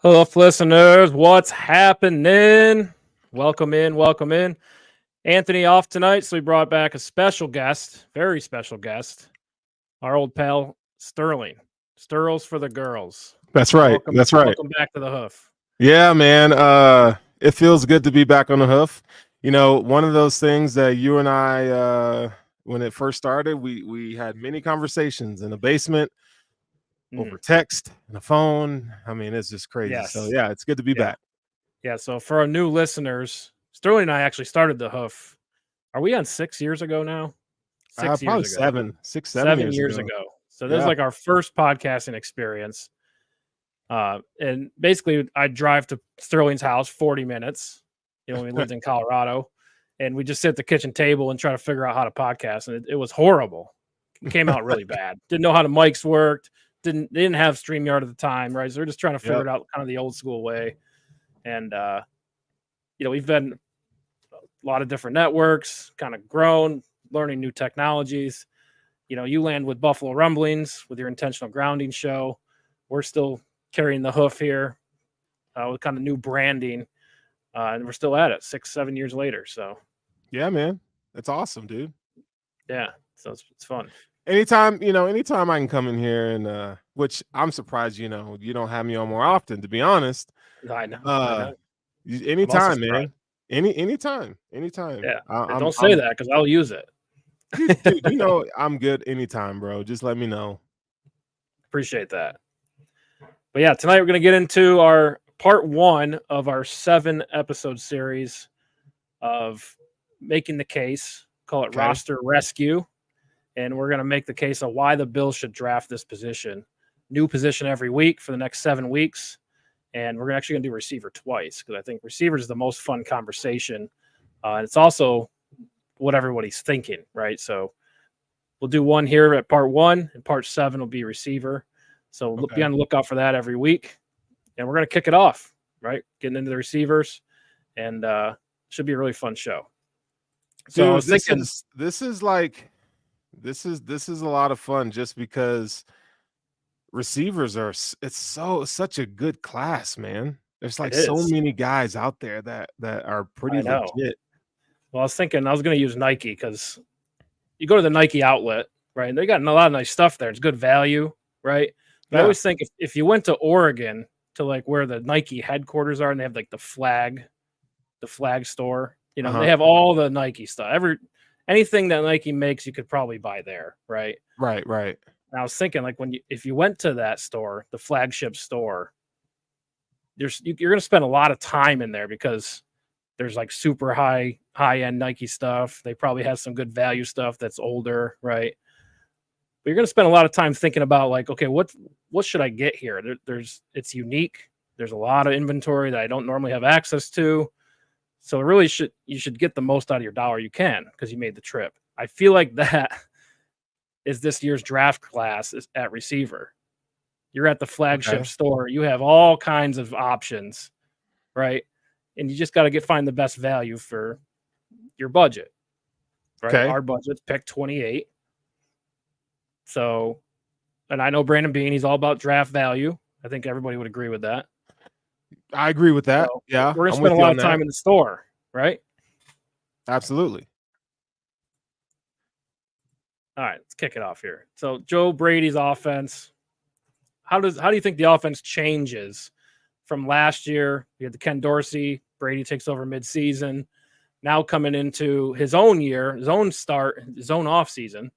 Hoof listeners, what's happening? Welcome in, welcome in. Anthony off tonight, so we brought back a special guest, very special guest, our old pal Sterling. Stirls for the girls. That's right. That's right. Welcome back to the Hoof. Yeah, man. It feels good to be back on the Hoof. You know, one of those things that you and I, when it first started, we had many conversations in the basement, over text and a phone. I mean, it's just crazy. Yes. So yeah, it's good to be back. Yeah. So for our new listeners, Sterling and I actually started the Hoof. Are we on 6 years ago now? 6 Probably years ago. 7 years ago. So this is like our first podcasting experience. And basically I'd drive to Sterling's house 40 minutes, when we lived in Colorado, and we just sit at the kitchen table and try to figure out how to podcast. And it was horrible. It came out really bad. Didn't know how the mics worked. They didn't have StreamYard at the time, right? So they're just trying to figure it out kind of the old school way. And we've been a lot of different networks, kind of grown, learning new technologies. You land with Buffalo Rumblings with your intentional grounding show. We're still carrying the Hoof here with kind of new branding. And we're still at it 6-7 years later. So yeah, man, that's awesome, dude. Yeah. So it's fun. Anytime I can come in here and which I'm surprised, you don't have me on more often, to be honest. I know. Anytime, man. Anytime. Yeah. Don't say that because I'll use it. Dude, I'm good anytime, bro. Just let me know. Appreciate that. But yeah, tonight we're going to get into our part 1 of our 7-episode series of making the case. Call it Roster Rescue. And we're going to make the case of why the Bills should draft this position. New position every week for the next 7 weeks. And we're actually going to do receiver twice because I think receiver is the most fun conversation. And it's also what everybody's thinking, right? So we'll do one here at part 1, and part 7 will be receiver. So be on the lookout for that every week. And we're going to kick it off, right? Getting into the receivers. And should be a really fun show. So dude, I was thinking, this is a lot of fun just because receivers such a good class, man. There's like so many guys out there that are pretty legit. Well, I was thinking I was going to use Nike because you go to the Nike outlet, right? And they got a lot of nice stuff there. It's good value, right? But I always think if you went to Oregon to like where the Nike headquarters are and they have like the flag store, they have all the Nike stuff. Anything that Nike makes, you could probably buy there, right? Right. And I was thinking, like, if you went to that store, the flagship store, you're going to spend a lot of time in there because there's like super high end Nike stuff. They probably have some good value stuff that's older, right? But you're going to spend a lot of time thinking about like, okay, what should I get here? It's unique. There's a lot of inventory that I don't normally have access to. So really you should get the most out of your dollar you can because you made the trip. I feel like that is this year's draft class at receiver. You're at the flagship store. You have all kinds of options, right? And you just got to find the best value for your budget, right? Okay. Our budget's pick 28. So, and I know Brandon Bean, he's all about draft value. I think everybody would agree with that. I agree with that. So yeah. We're going to spend a lot of time in the store, right? Absolutely. All right, let's kick it off here. So Joe Brady's offense, how do you think the offense changes from last year? We had the Ken Dorsey, Brady takes over midseason. Now coming into his own year, his own start, his own offseason.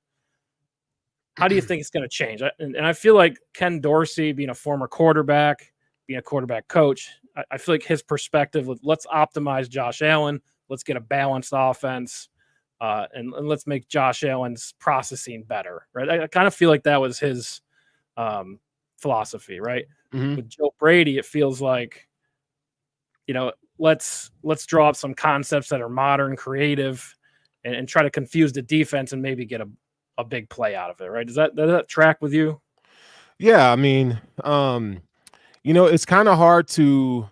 How do you think it's going to change? And I feel like Ken Dorsey, being a former quarterback, being a quarterback coach, I feel like his perspective, let's optimize Josh Allen. Let's get a balanced offense. And let's make Josh Allen's processing better, right? I kind of feel like that was his philosophy, right? Mm-hmm. With Joe Brady, it feels like, let's draw up some concepts that are modern, creative, and try to confuse the defense and maybe get a big play out of it, right? Does that track with you? Yeah, I mean, it's kind of hard to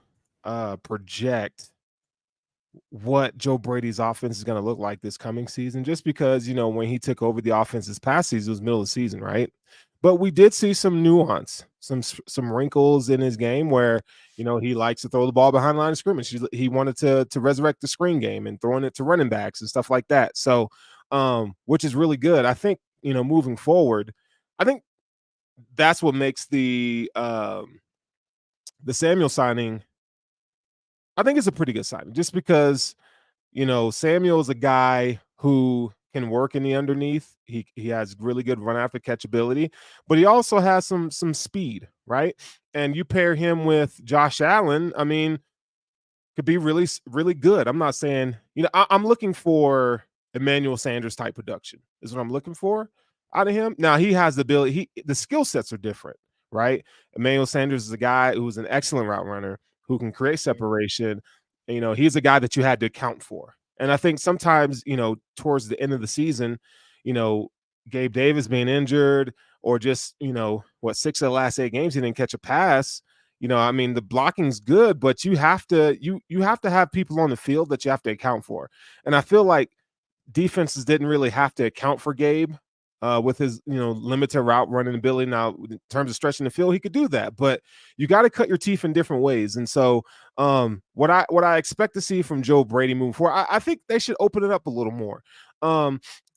project what Joe Brady's offense is going to look like this coming season, just because, when he took over the offense this past season, it was middle of the season, right? But we did see some nuance, some wrinkles in his game where, he likes to throw the ball behind the line of scrimmage. He wanted to resurrect the screen game and throwing it to running backs and stuff like that. So, which is really good. I think, moving forward, I think that's what makes the Samuel signing, I think it's a pretty good signing, just because, Samuel is a guy who can work in the underneath. He has really good run after catch ability, but he also has some speed, right? And you pair him with Josh Allen, I mean, could be really, really good. I'm not saying, I'm looking for Emmanuel Sanders type production is what I'm looking for out of him. Now he has the ability, the skill sets are different, right? Emmanuel Sanders is a guy who's an excellent route runner who can create separation. He's a guy that you had to account for. And I think sometimes, towards the end of the season, Gabe Davis being injured or just, 6 of the last 8 games, he didn't catch a pass. I mean, the blocking's good, but you have to have people on the field that you have to account for. And I feel like defenses didn't really have to account for Gabe with his, limited route running ability. Now, in terms of stretching the field, he could do that, but you got to cut your teeth in different ways. And so what I expect to see from Joe Brady moving forward, I think they should open it up a little more.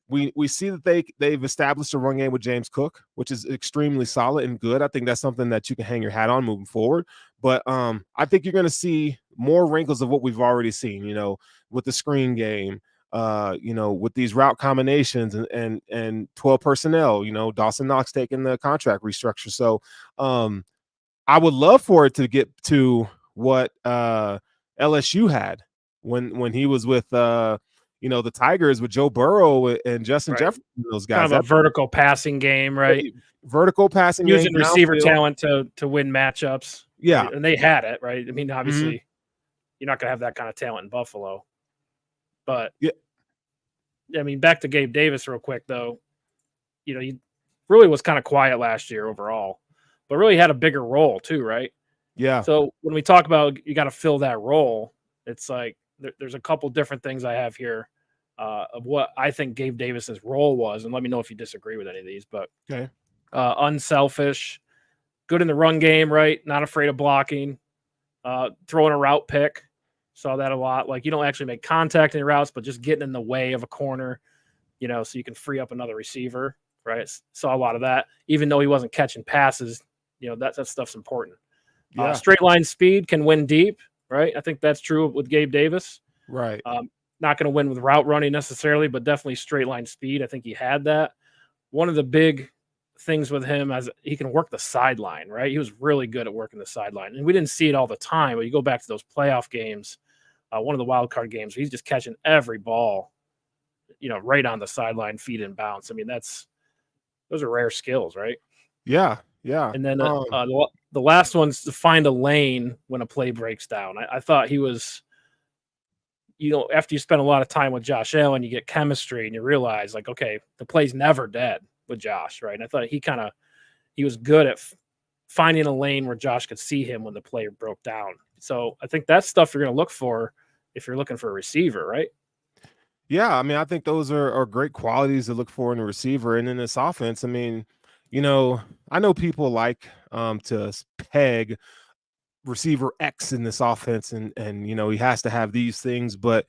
We see that they've established a run game with James Cook, which is extremely solid and good. I think that's something that you can hang your hat on moving forward. But I think you're going to see more wrinkles of what we've already seen, with the screen game, with these route combinations and 12 personnel, Dawson Knox taking the contract restructure. So I would love for it to get to what LSU had when he was with the Tigers with Joe Burrow and Justin Jefferson, those guys. Kind of a vertical passing game, right? Vertical passing using game, receiver talent to win matchups. Yeah. And they had it, right? I mean, obviously, you're not going to have that kind of talent in Buffalo. But, yeah, I mean, back to Gabe Davis real quick, though. He really was kind of quiet last year overall, but really had a bigger role too, right? Yeah. So when we talk about you got to fill that role, it's like there's a couple different things I have here of what I think Gabe Davis's role was, and let me know if you disagree with any of these. But okay, unselfish, good in the run game, right? Not afraid of blocking, throwing a route pick. Saw that a lot. Like you don't actually make contact in your routes, but just getting in the way of a corner, so you can free up another receiver, right? Saw a lot of that. Even though he wasn't catching passes, that stuff's important. Yeah. Straight line speed can win deep, right? I think that's true with Gabe Davis. Right. Not going to win with route running necessarily, but definitely straight line speed. I think he had that. One of the big things with him as he can work the sideline, right? He was really good at working the sideline, and we didn't see it all the time. But you go back to those playoff games, one of the wild card games, he's just catching every ball, right on the sideline, feet in bounds. I mean, those are rare skills, right? Yeah. Yeah. And then the last one's to find a lane when a play breaks down. I thought he was, after you spend a lot of time with Josh Allen, you get chemistry and you realize like, okay, the play's never dead with Josh, right? And I thought he was good at finding a lane where Josh could see him when the play broke down. So I think that's stuff you're going to look for if you're looking for a receiver, right? Yeah, I mean, I think those are great qualities to look for in a receiver. And in this offense, I mean, I know people like to peg receiver X in this offense, and he has to have these things. But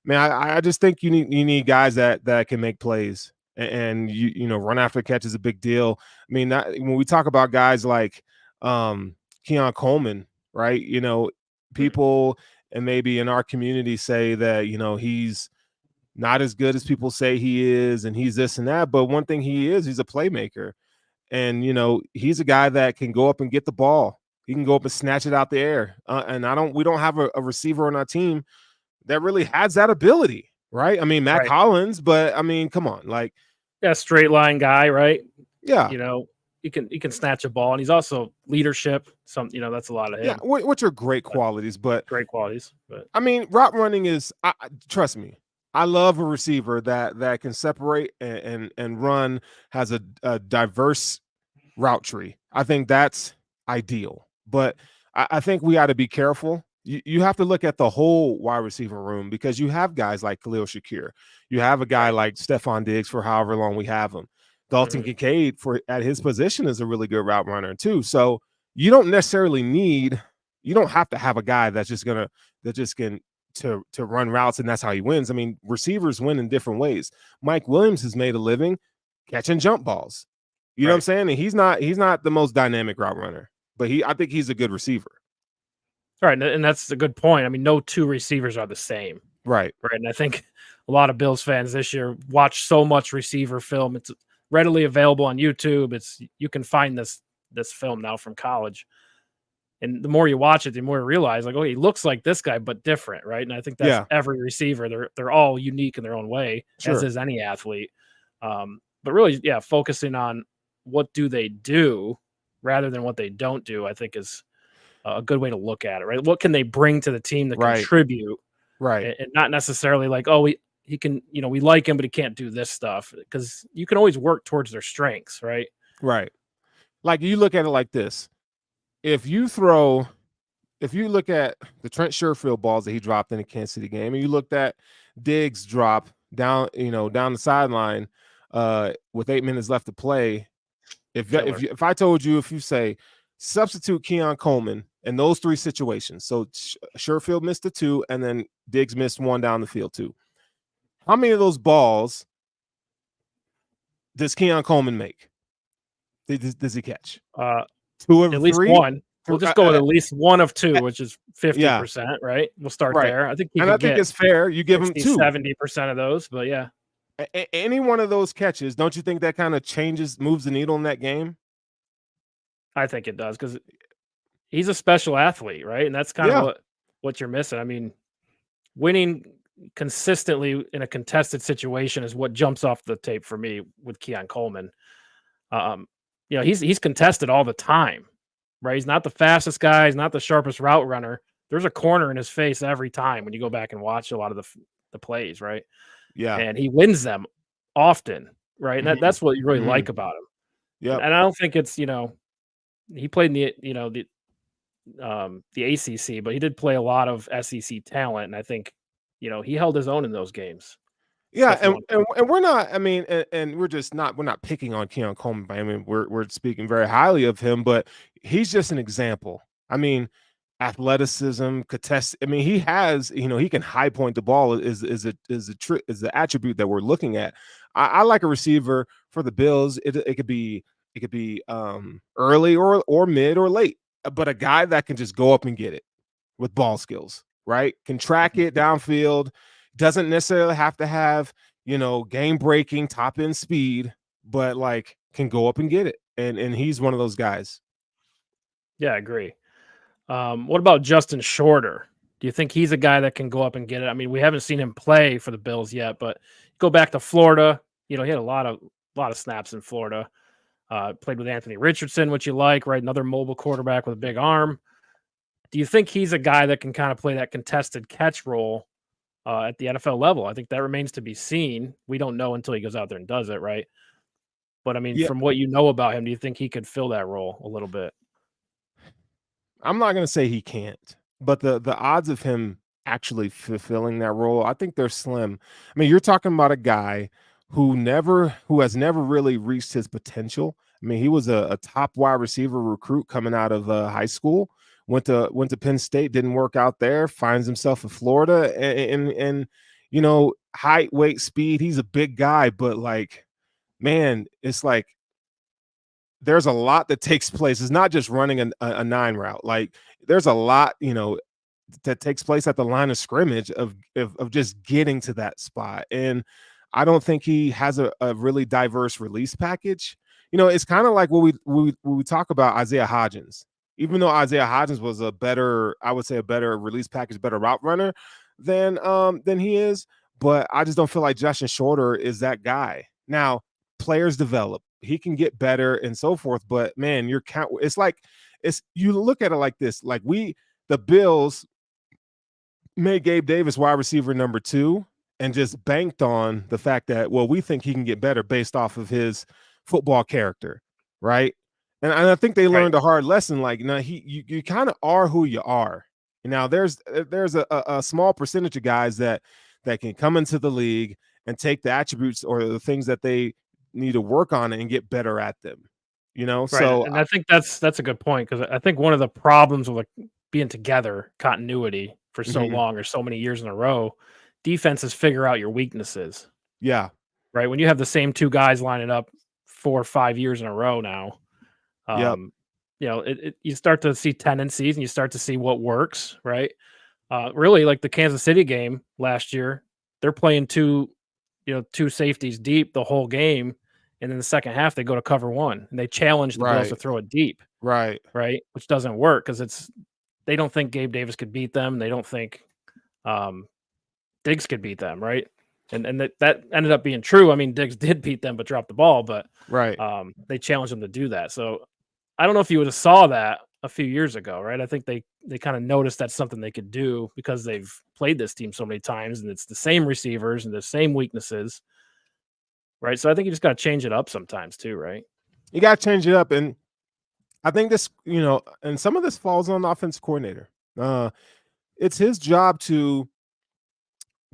man, I just think you need guys that can make plays, and run after catch is a big deal. I mean, when we talk about guys like Keon Coleman, right? People and maybe in our community say that he's not as good as people say he is, and he's this and that. But one thing he's a playmaker. And, he's a guy that can go up and get the ball. He can go up and snatch it out the air. And we don't have a receiver on our team that really has that ability, right? I mean, Matt Collins, but I mean, come on, like, yeah, straight line guy, right? Yeah. He can snatch a ball, and he's also leadership. That's a lot of him. Yeah, which are great qualities, but great qualities. But I mean, route running is, trust me, I love a receiver that can separate and run, has a diverse route tree. I think that's ideal. But I think we got to be careful. You have to look at the whole wide receiver room, because you have guys like Khalil Shakir. You have a guy like Stephon Diggs for however long we have him. Dalton Kincaid at his position is a really good route runner too. So you don't necessarily you don't have to have a guy that just can to run routes and that's how he wins. I mean, receivers win in different ways. Mike Williams has made a living catching jump balls. You know what I'm saying? And he's not the most dynamic route runner, but I think he's a good receiver. Right, and that's a good point. I mean, no two receivers are the same. Right. And I think a lot of Bills fans this year watch so much receiver film. It's readily available on YouTube. You can find this film now from college. And the more you watch it, the more you realize, like, oh, he looks like this guy, but different, right? And I think that's every receiver. They're all unique in their own way, as is any athlete. But really, focusing on what do they do rather than what they don't do, I think is a good way to look at it, right? What can they bring to the team to contribute? Right. And not necessarily like, oh, he can, we like him, but he can't do this stuff, because you can always work towards their strengths, right? Right. Like, you look at it like this. If you look at the Trent Sherfield balls that he dropped in the Kansas City game, and you looked at Diggs drop down the sideline with 8 minutes left to play, if I told you, if you say substitute Keon Coleman in those three situations, so Sherfield missed the 2 and then Diggs missed 1 down the field too, how many of those balls does Keon Coleman make? Does he catch? 2 of 3? At least 1. We'll just go with at least 1 of 2, which is 50%, right? We'll start there. I think it's fair. You give him 2. 70% of those, but yeah. Any one of those catches, don't you think that kind of moves the needle in that game? I think it does, because he's a special athlete, right? And that's kind of what you're missing. I mean, winning consistently in a contested situation is what jumps off the tape for me with Keon Coleman. He's contested all the time, right? He's not the fastest guy. He's not the sharpest route runner. There's a corner in his face every time when you go back and watch a lot of the plays, right? Yeah. And he wins them often, right? And that's what you really like about him. Yeah. And I don't think it's, he played in the ACC, but he did play a lot of SEC talent. And I think, he held his own in those games. Yeah, and we're not. I mean, and we're not picking on Keon Coleman. I mean, we're speaking very highly of him, but he's just an example. I mean, athleticism, contest. I mean, he has. He can high point the ball. Is the attribute that we're looking at. I like a receiver for the Bills. It could be early or mid or late, but a guy that can just go up and get it with ball skills, right? Can track it downfield. Doesn't necessarily have to have, game-breaking top-end speed, but like can go up and get it. And he's one of those guys. Yeah, I agree. What about Justin Shorter? Do you think he's a guy that can go up and get it? I mean, we haven't seen him play for the Bills yet, but go back to Florida. He had a lot of snaps in Florida. Played with Anthony Richardson, which you like, right? Another mobile quarterback with a big arm. Do you think he's a guy that can kind of play that contested catch role at the NFL level? I think that remains to be seen. We don't know until he goes out there and does it, right? But I mean, from what you know about him, do you think he could fill that role a little bit? I'm not going to say he can't, but the odds of him actually fulfilling that role, I think they're slim. I mean, you're talking about a guy who has never really reached his potential. I mean, he was a top wide receiver recruit coming out of high school. Went to Penn State, didn't work out there, finds himself in Florida, and height, weight, speed. He's a big guy, but like, man, it's like there's a lot that takes place. It's not just running a 9 route. Like, there's a lot, that takes place at the line of scrimmage of just getting to that spot. And I don't think he has a really diverse release package. It's kind of like what we talk about Isaiah Hodgins. Even though Isaiah Hodgins was a better release package, better route runner than he is, but I just don't feel like Justin Shorter is that guy. Now, players develop, he can get better and so forth, but man, you look at it like this, like the Bills made Gabe Davis wide receiver number 2 and just banked on the fact that, well, we think he can get better based off of his football character, right? And I think they learned a hard lesson. Like, you kind of are who you are. Now, there's a small percentage of guys that can come into the league and take the attributes or the things that they need to work on it and get better at them. Right, So and I think that's a good point because I think one of the problems with, like, being together, continuity for so mhm, long or so many years in a row, defenses figure out your weaknesses, yeah, right? When you have the same 2 guys lining up 4 or 5 years in a row now, yep, um, you start to see tendencies and you start to see what works, right? Really, like the Kansas City game last year, they're playing 2 safeties deep the whole game, and in the second half, they go to cover 1, and they challenge the Bills to right, throw it deep. right, Right? Which doesn't work because they don't think Gabe Davis could beat them. They don't think, um, Diggs could beat them, right? And that ended up being true. I mean, Diggs did beat them, but dropped the ball, but, right. they challenged him to do that. So, I don't know if you would've saw that a few years ago, right? I think they kinda noticed that's something they could do because they've played this team so many times, and it's the same receivers and the same weaknesses, right? So, I think you just gotta change it up sometimes too, right? You got to change it up, and I think this, and some of this falls on the offense coordinator. It's his job to,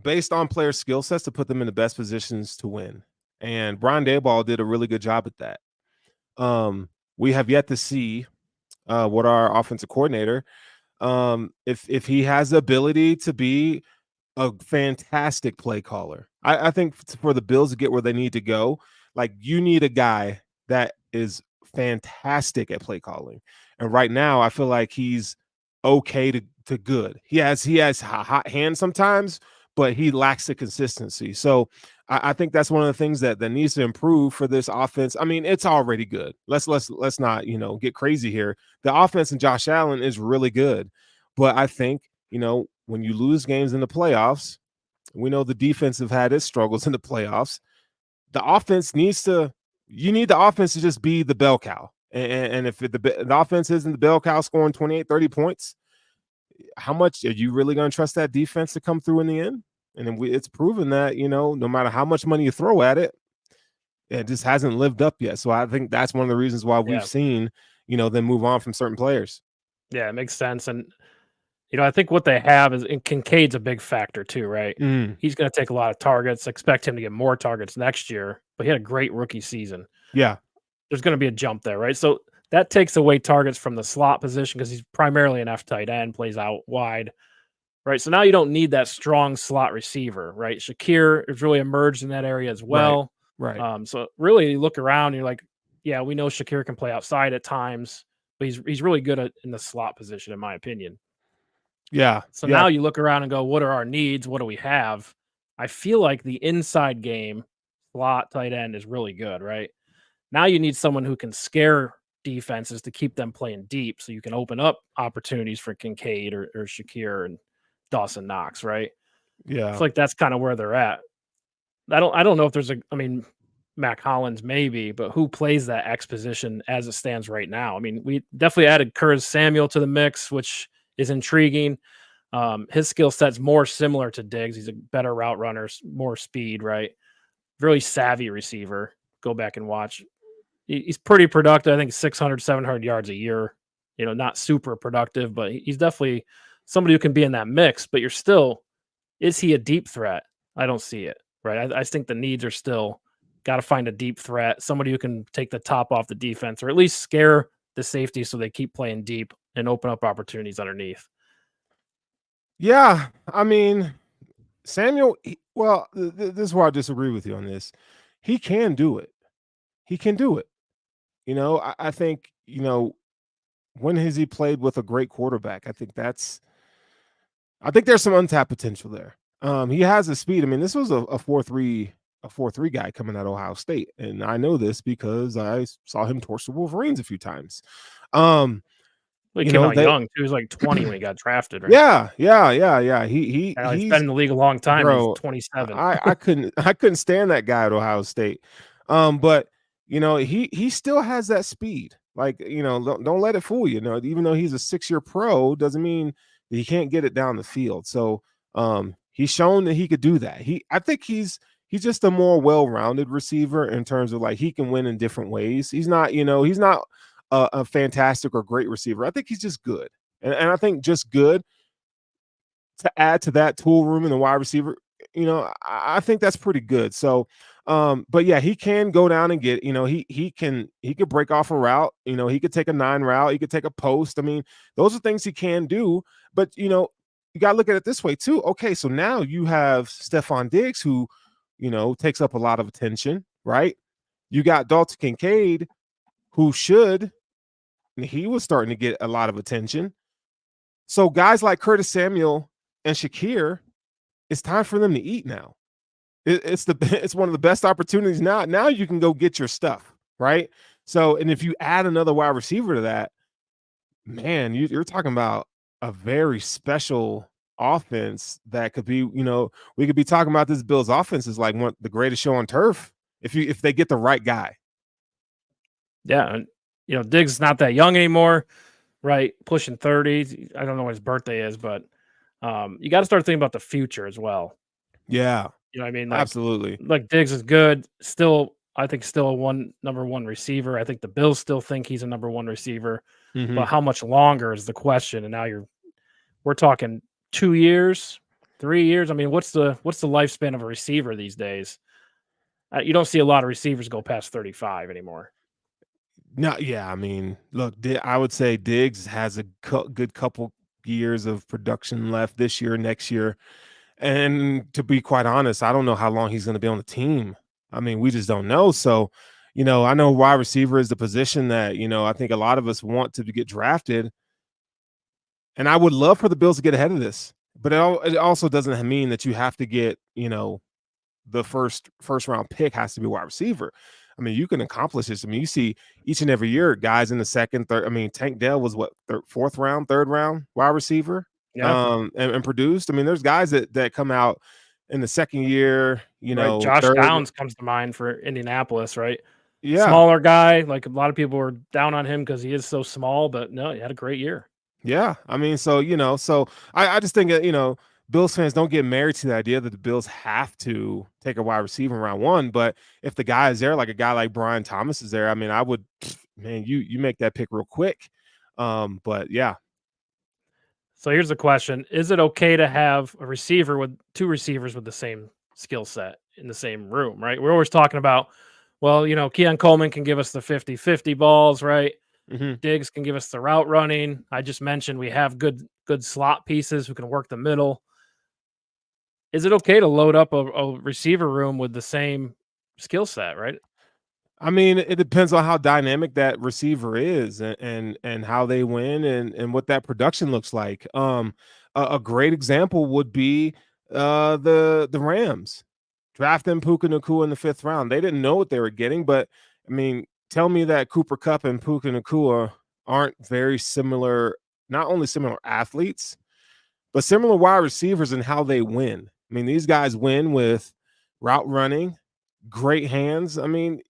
based on player skill sets, to put them in the best positions to win. And Brian Daboll did a really good job at that. We have yet to see what our offensive coordinator, if he has the ability to be a fantastic play caller. I think for the Bills to get where they need to go, like, you need a guy that is fantastic at play calling. And right now, I feel like he's okay to good. He has hot hands sometimes, but he lacks the consistency. So I think that's one of the things that needs to improve for this offense. I mean, it's already good. Let's not get crazy here. The offense in Josh Allen is really good, but I think when you lose games in the playoffs, we know the defense have had its struggles in the playoffs. The offense you need the offense to just be the bell cow. And if the offense isn't the bell cow scoring 28, 30 points, how much are you really going to trust that defense to come through in the end? And then it's proven that, no matter how much money you throw at it, it just hasn't lived up yet. So I think that's one of the reasons why we've Yeah. seen, them move on from certain players. Yeah, it makes sense, and I think what they have is and Kincaid's a big factor too, right? Mm, He's gonna take a lot of targets, expect him to get more targets next year, but he had a great rookie season. yeah. There's gonna be a jump there, right? So that takes away targets from the slot position because he's primarily an F tight end, plays out wide, right? So now you don't need that strong slot receiver, right? Shakir has really emerged in that area as Right. well. Right. So really you look around and you're like, yeah, we know Shakir can play outside at times, but he's really good in the slot position, in my opinion. Yeah. So Yeah. now you look around and go, what are our needs? What do we have? I feel like the inside game, slot tight end is really good, right? Now you need someone who can scare defenses to keep them playing deep so you can open up opportunities for Kincaid or Shakir and Dawson Knox, right? I Yeah. feel like that's kind of where they're at. I don't know if there's I mean, Mac Hollins maybe, but who plays that X position as it stands right now? I mean, we definitely added Curtis Samuel to the mix, which is intriguing. His skill set's more similar to Diggs. He's a better route runner, more speed, right? Really savvy receiver. Go back and watch. He's pretty productive. I think 600, 700 yards a year. Not super productive, but he's definitely somebody who can be in that mix. But is he a deep threat? I don't see it, right? I think the needs are still got to find a deep threat, somebody who can take the top off the defense or at least scare the safety so they keep playing deep and open up opportunities underneath. Yeah. I mean, Samuel, well, this is where I disagree with you on this. He can do it. He can do it. I think, when has he played with a great quarterback? I think there's some untapped potential there. He has the speed. I mean, this was a 4-3 guy coming out of Ohio State, and I know this because I saw him torch the Wolverines a few times. Um, Well, he you came know out they, young. He was like 20 when he got drafted, right? yeah. He's been He's in the league a long time. He's bro. 27. I couldn't stand that guy at Ohio State. But he still has that speed. Like, don't let it fool you. Even though he's a 6-year pro, doesn't mean that he can't get it down the field. So he's shown that he could do that. I think he's just a more well-rounded receiver in terms of, like, he can win in different ways. He's not a fantastic or great receiver. I think he's just good. And I think just good to add to that tool room in the wide receiver, I think that's pretty good. So But yeah, he can go down and get, he could break off a route, he could take a 9 route, he could take a post. I mean, those are things he can do. But you got to look at it this way too. Okay, so now you have Stephon Diggs, who, takes up a lot of attention, right? You got Dalton Kincaid, who he was starting to get a lot of attention. So guys like Curtis Samuel and Shakir, it's time for them to eat now. It's one of the best opportunities now. Now you can go get your stuff, right? So, and if you add another wide receiver to that, man, you're talking about a very special offense that could be, we could be talking about this Bills offense is like the greatest show on turf if they get the right guy. Yeah, and Diggs is not that young anymore, right? Pushing 30. I don't know what his birthday is, but you got to start thinking about the future as well. Yeah. You know what I mean? Absolutely. Like Diggs is good. I think still a number one receiver. I think the Bills still think he's a number one receiver. Mm-hmm. But how much longer is the question? And now we're talking 2 years, 3 years. I mean, what's the lifespan of a receiver these days? You don't see a lot of receivers go past 35 anymore. No, yeah. I mean, look, I would say Diggs has a good couple years of production left this year, next year. And to be quite honest, I don't know how long he's going to be on the team. I mean, we just don't know. So, I know wide receiver is the position that, I think a lot of us want to get drafted. And I would love for the Bills to get ahead of this. But it also doesn't mean that you have to get, the first round pick has to be wide receiver. I mean, you can accomplish this. I mean, you see each and every year guys in the second, third. I mean, Tank Dell was what, fourth round, third round wide receiver. Yeah. And produced. I mean, there's guys that come out in the second year, Right. Josh Downs comes to mind for Indianapolis, right? Yeah. Smaller guy. Like a lot of people were down on him because he is so small, but no, he had a great year. Yeah. I mean, so, I just think that, Bills fans don't get married to the idea that the Bills have to take a wide receiver in round one. But if the guy is there, like a guy like Brian Thomas is there, I mean, I would, man, you make that pick real quick. But yeah. So here's the question. Is it okay to have a receiver with two receivers with the same skill set in the same room, right? We're always talking about, well, Keon Coleman can give us the 50-50 balls, right? Mm-hmm. Diggs can give us the route running. I just mentioned we have good slot pieces who can work the middle. Is it okay to load up a receiver room with the same skill set, right? I mean, it depends on how dynamic that receiver is and how they win and what that production looks like. A great example would be the Rams drafting Puka Nacua in the 5th round. They didn't know what they were getting, but I mean, tell me that Cooper Kupp and Puka Nacua aren't very similar, not only similar athletes, but similar wide receivers in how they win. I mean, these guys win with route running, great hands. I mean,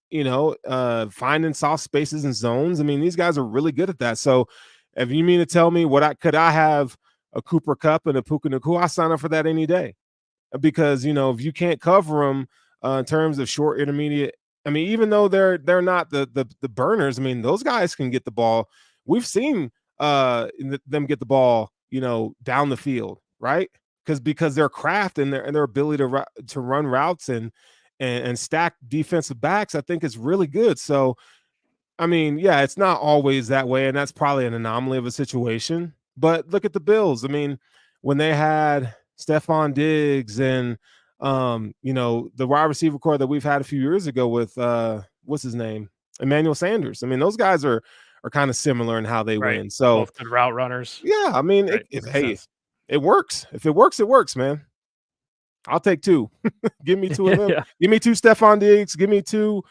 finding soft spaces and zones. I mean, these guys are really good at that. So if you mean to tell me could I have a Cooper Kupp and a Puka Nacua, I sign up for that any day. Because, if you can't cover them in terms of short, intermediate, I mean, even though they're not the burners, I mean, those guys can get the ball. We've seen them get the ball, down the field, right? Because their craft and their ability to run routes and stack defensive backs, I think is really good. So, I mean, yeah, it's not always that way, and that's probably an anomaly of a situation. But look at the Bills. I mean, when they had Stephon Diggs and the wide receiver core that we've had a few years ago with what's his name? Emmanuel Sanders. I mean, those guys are kind of similar in how they win. So both good route runners. Yeah, I mean, right. It works. If it works, it works, man. I'll take 2. Give me 2 of them. Yeah. Give me 2 Stephon Diggs. Give me 2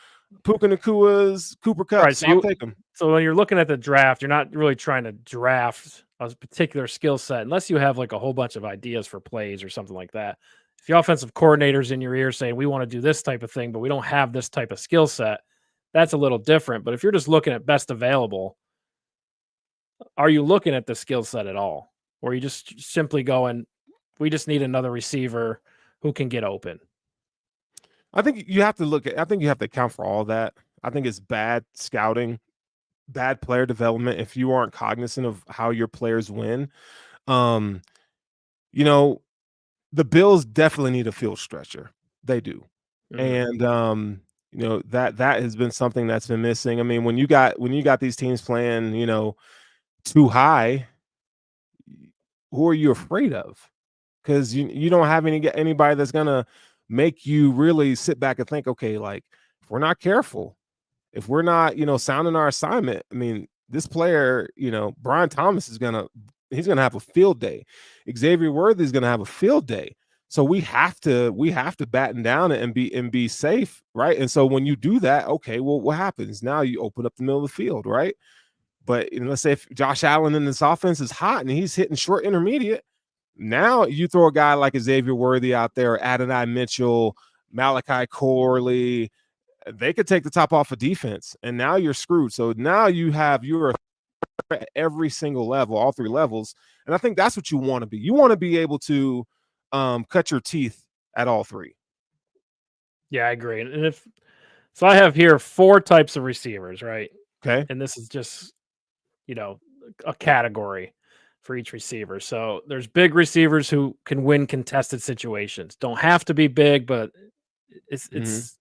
Puka Nacuas, Cooper Kupp. Right, so I'll take them. So when you're looking at the draft, you're not really trying to draft a particular skill set unless you have like a whole bunch of ideas for plays or something like that. If your offensive coordinator's in your ear saying we want to do this type of thing, but we don't have this type of skill set, that's a little different. But if you're just looking at best available, are you looking at the skill set at all? Or are you just simply going, we just need another receiver who can get open? I think you have to account for all that. I think it's bad scouting, bad player development if you aren't cognizant of how your players win. The Bills definitely need a field stretcher. They do. And that has been something that's been missing. I mean, when you got these teams playing, too high, who are you afraid of? Because you don't have anybody that's gonna make you really sit back and think, okay, like if we're not careful, if we're not, sounding our assignment, I mean, this player, Brian Thomas he's gonna have a field day. Xavier Worthy is gonna have a field day. So we have to batten down and be safe, right? And so when you do that, okay, well, what happens? Now you open up the middle of the field, right? But let's say if Josh Allen in this offense is hot and he's hitting short intermediate, now you throw a guy like Xavier Worthy out there, Adonai Mitchell, Malachi Corley, they could take the top off of defense, and now you're screwed. So now you're at every single level, all three levels, and I think that's what you want to be. You want to be able to cut your teeth at all three. Yeah, I agree. And so I have here 4 types of receivers, right? Okay. And this is just, a category for each receiver. So there's big receivers who can win contested situations. Don't have to be big, but it's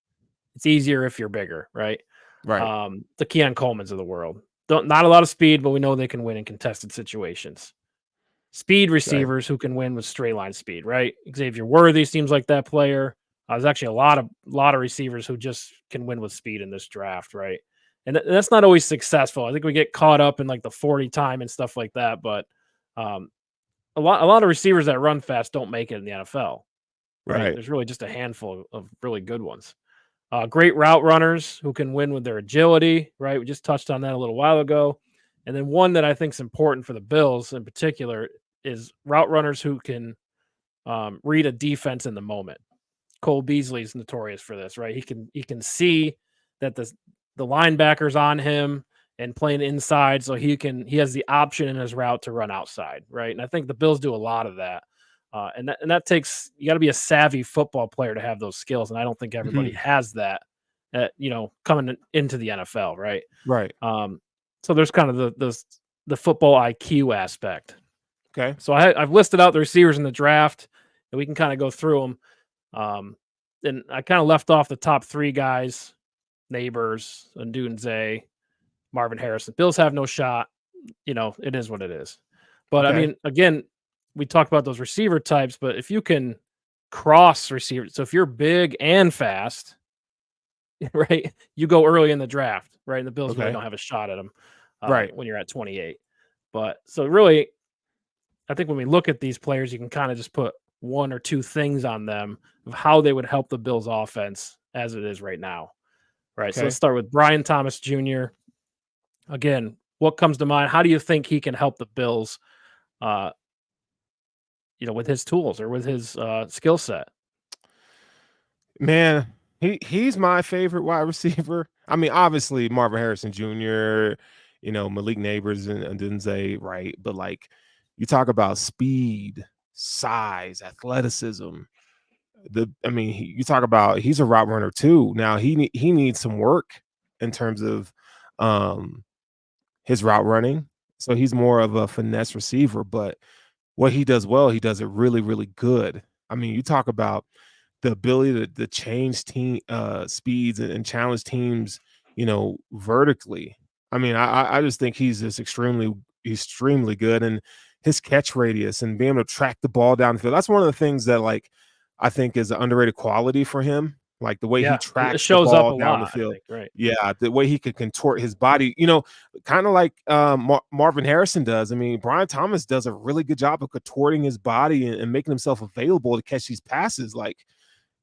easier if you're bigger, right? Right. The Keon Coleman's of the world. Not a lot of speed, but we know they can win in contested situations. Speed receivers who can win with straight line speed, right? Xavier Worthy seems like that player. There's actually a lot of receivers who just can win with speed in this draft, right? And that's not always successful. I think we get caught up in like the 40 time and stuff like that, but a lot of receivers that run fast don't make it in the NFL, right? There's really just a handful of really good ones. Great route runners who can win with their agility, right? We just touched on that a little while ago. And then one that I think is important for the Bills in particular is route runners who can read a defense in the moment. Cole Beasley is notorious for this, right? He can see that the linebacker's on him and playing inside, so he has the option in his route to run outside, right? And I think the Bills do a lot of that. And that takes, you got to be a savvy football player to have those skills, and I don't think everybody has that. Coming into the NFL, right? Right. So there's kind of the football IQ aspect. Okay. So I've listed out the receivers in the draft, and we can kind of go through them. And I kind of left off the top 3 guys: Neighbors, Ndunze, Marvin Harrison. Bills have no shot. It is what it is. But I mean, again, we talked about those receiver types, but if you can cross receivers, so if you're big and fast, right, you go early in the draft, right? And the Bills really don't have a shot at them, right, when you're at 28. But so really, I think when we look at these players, you can kind of just put 1 or 2 things on them of how they would help the Bills offense as it is right now. Right. So let's start with Brian Thomas Jr. Again, what comes to mind? How do you think he can help the Bills, with his tools or with his skill set? Man, he's my favorite wide receiver. I mean, obviously Marvin Harrison Jr., Malik Neighbors and Ndunze, right? But like, you talk about speed, size, athleticism. You talk about he's a route runner too. Now he needs some work in terms of his route running. So he's more of a finesse receiver, but what he does well, he does it really, really good. I mean, you talk about the ability to change team speeds and challenge teams, vertically. I mean, I just think he's just extremely good, and his catch radius and being able to track the ball down the field. That's one of the things that I think is an underrated quality for him. Like the way he tracks the ball down the field. Right. Yeah, the way he could contort his body, kind of like Marvin Harrison does. I mean, Brian Thomas does a really good job of contorting his body and making himself available to catch these passes. Like,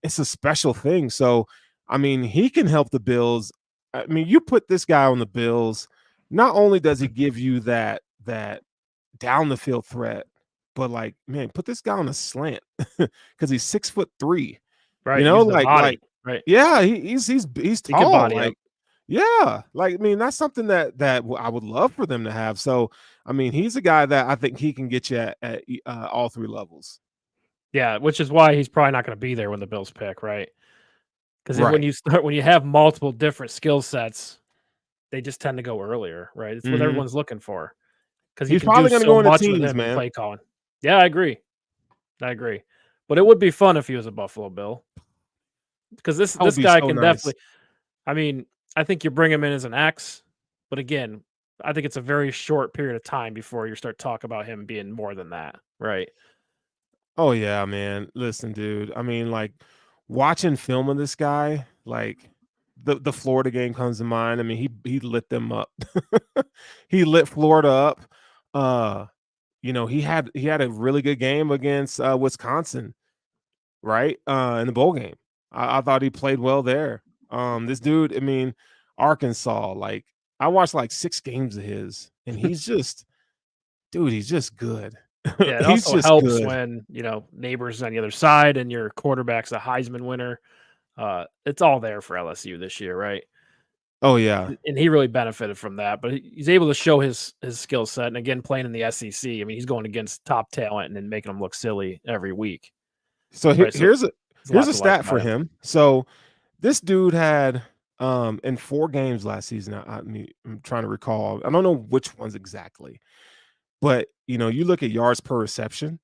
it's a special thing. So, I mean, he can help the Bills. I mean, you put this guy on the Bills, not only does he give you that down the field threat, but like, man, put this guy on a slant because he's 6'3". Right. Right. Yeah, he's tall. Like, yeah, like, I mean, that's something that I would love for them to have. So, I mean, he's a guy that I think he can get you at all 3 levels. Yeah, which is why he's probably not going to be there when the Bills pick, right? Because when you have multiple different skill sets, they just tend to go earlier, right? It's what everyone's looking for. Because he's probably going to go into teams, man. Play calling. Yeah, I agree. But it would be fun if he was a Buffalo Bill. because this That would this be guy so can nice. definitely. I mean, I think you bring him in as an X, but again, I think it's a very short period of time before you start talking about him being more than that, right? Oh yeah, man. Listen, dude. I mean, like watching film of this guy, like the Florida game comes to mind. I mean, he lit them up. He lit Florida up. Uh, he had a really good game against Wisconsin, right? In the bowl game. I thought he played well there. This dude, I mean, Arkansas, like I watched like 6 games of his, and he's just dude, he's just good. Yeah, it He's also just helps good. when, neighbors on the other side and your quarterback's a Heisman winner. It's all there for LSU this year, right? Oh yeah. And he really benefited from that, but he's able to show his skill set. And again, playing in the SEC, I mean, he's going against top talent and making them look silly every week, So right? So there's a here's lot a to like stat about for him. him. So this dude had in 4 games last season. I'm trying to recall. I don't know which ones exactly, but you look at yards per reception.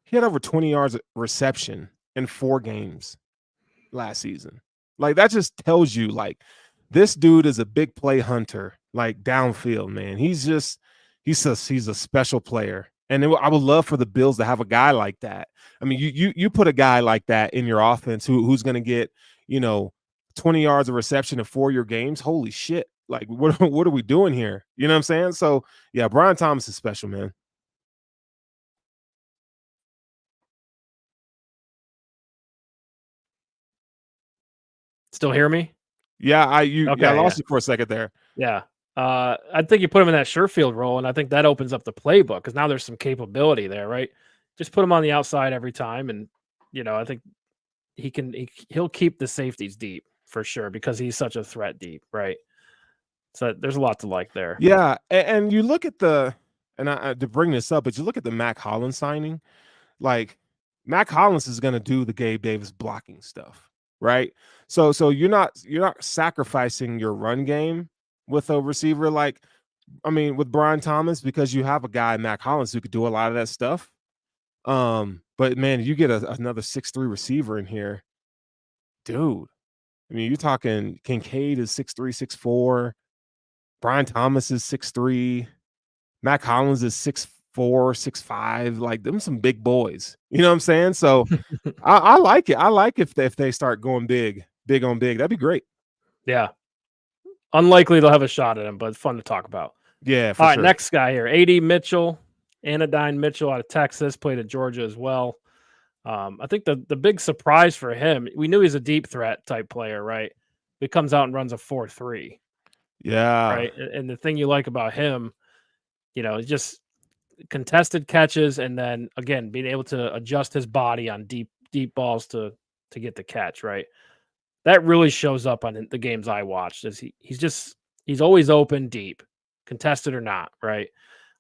He had over 20 yards reception in 4 games last season. Like that just tells you like this dude is a big play hunter, like downfield, man. He's a special player. And I would love for the Bills to have a guy like that. I mean, you put a guy like that in your offense who's going to get, you know, 20 yards of reception in 4 year games. Holy shit. Like what are we doing here? You know what I'm saying? So, yeah, Brian Thomas is special, man. Still hear me? Yeah, I Okay, yeah. lost you for a second there. Yeah. I think you put him in that Sherfield role, and I think that opens up the playbook because now there's some capability there, right? Just put him on the outside every time, and I think he'll keep the safeties deep for sure because he's such a threat deep, right? So there's a lot to like there. Yeah, and you look at to bring this up, but you look at the Mac Hollins signing. Like Mac Hollins is going to do the Gabe Davis blocking stuff, right? So you're not sacrificing your run game with a receiver like with Brian Thomas because you have a guy Mac Hollins who could do a lot of that stuff. But man, you get another 6'3" receiver in here, dude. I mean, you're talking Kincaid is 6'3", 6'4". Brian Thomas is 6'3". Mac Hollins is 6'4", 6'5". Like them some big boys. You know what I'm saying? So I like it. I like if they start going big on big. That'd be great. Yeah. Unlikely they'll have a shot at him, but fun to talk about. Yeah, All for right, sure. next guy here, A.D. Mitchell, Anodyne Mitchell out of Texas, played at Georgia as well. I think the big surprise for him, we knew he's a deep threat type player, right? He comes out and runs a 4.3, Yeah. right? And the thing you like about him, just contested catches, and then again being able to adjust his body on deep balls to get the catch, right? That really shows up on the games I watched. Is he's always open deep, contested or not, right?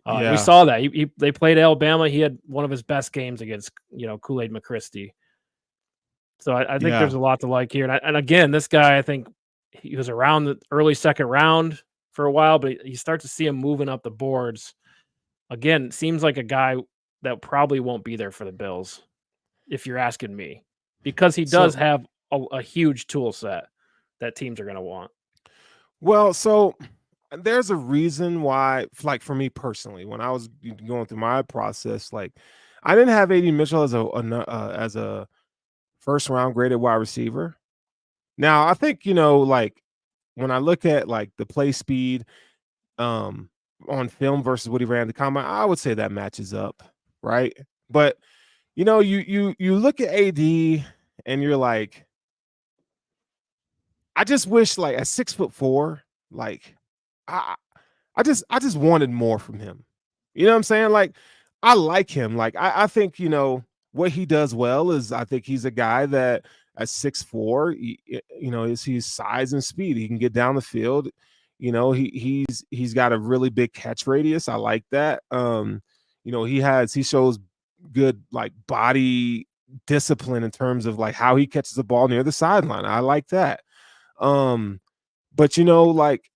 And we Yeah. saw that they played Alabama. He had one of his best games against Kool-Aid McChristy. So I think Yeah. there's a lot to like here. And again, this guy, I think he was around the early second round for a while, but you start to see him moving up the boards. Again, seems like a guy that probably won't be there for the Bills, if you're asking me, because he does So have a huge tool set that teams are going to want. so there's a reason why, like for me personally, when I was going through my process, like I didn't have A.D. Mitchell as a first round graded wide receiver. Now I think like when I look at like the play speed on film versus what he ran the combine, I would say that matches up, right? But you look at AD and you're like, I just wish like at 6'4", like I I just wanted more from him. You know what I'm saying? Like I like him. Like I think what he does well is I think he's a guy that at 6'4", is he's size and speed. He can get down the field. He's got a really big catch radius. I like that. He shows good like body discipline in terms of like how he catches the ball near the sideline. I like that. But like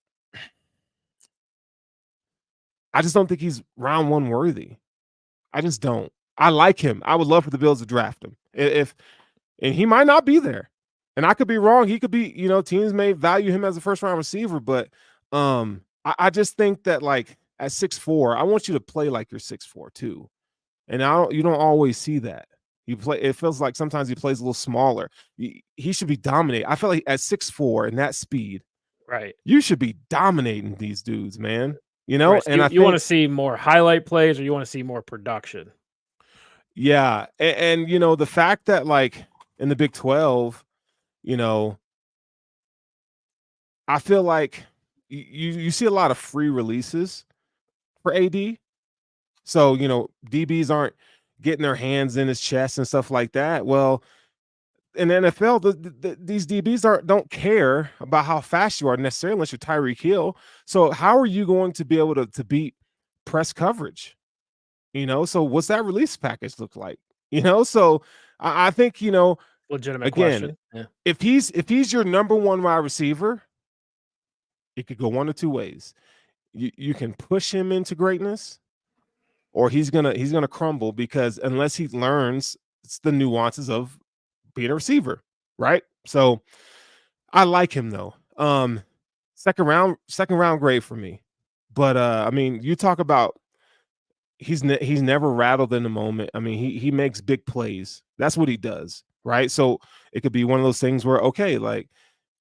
I just don't think he's round one worthy. I just don't. I like him. I would love for the Bills to draft him. If and he might not be there. And I could be wrong. He could be, teams may value him as a first round receiver, but I just think that like at 6'4", I want you to play like you're 6'4" too. And you don't always see that. It feels like sometimes he plays a little smaller. He should be dominating. I feel like at 6'4" and that speed, right, you should be dominating these dudes, man. right. So And you want to see more highlight plays, or you want to see more production? yeah, and the fact that like in the Big 12, I feel like you see a lot of free releases for AD. So, DBs aren't getting their hands in his chest and stuff like that. Well, in the NFL, these DBs don't care about how fast you are necessarily unless you're Tyreek Hill. So how are you going to be able to beat press coverage? So what's that release package look like? So I think, Legitimate again, question. Yeah. if he's your number one wide receiver, it could go one of two ways. You can push him into greatness, or he's gonna crumble, because unless he learns the nuances of being a receiver, right? So I like him though. Second round grade for me. But I mean, you talk about he's never rattled in the moment. I mean, he makes big plays. That's what he does, right? So it could be one of those things where, okay, like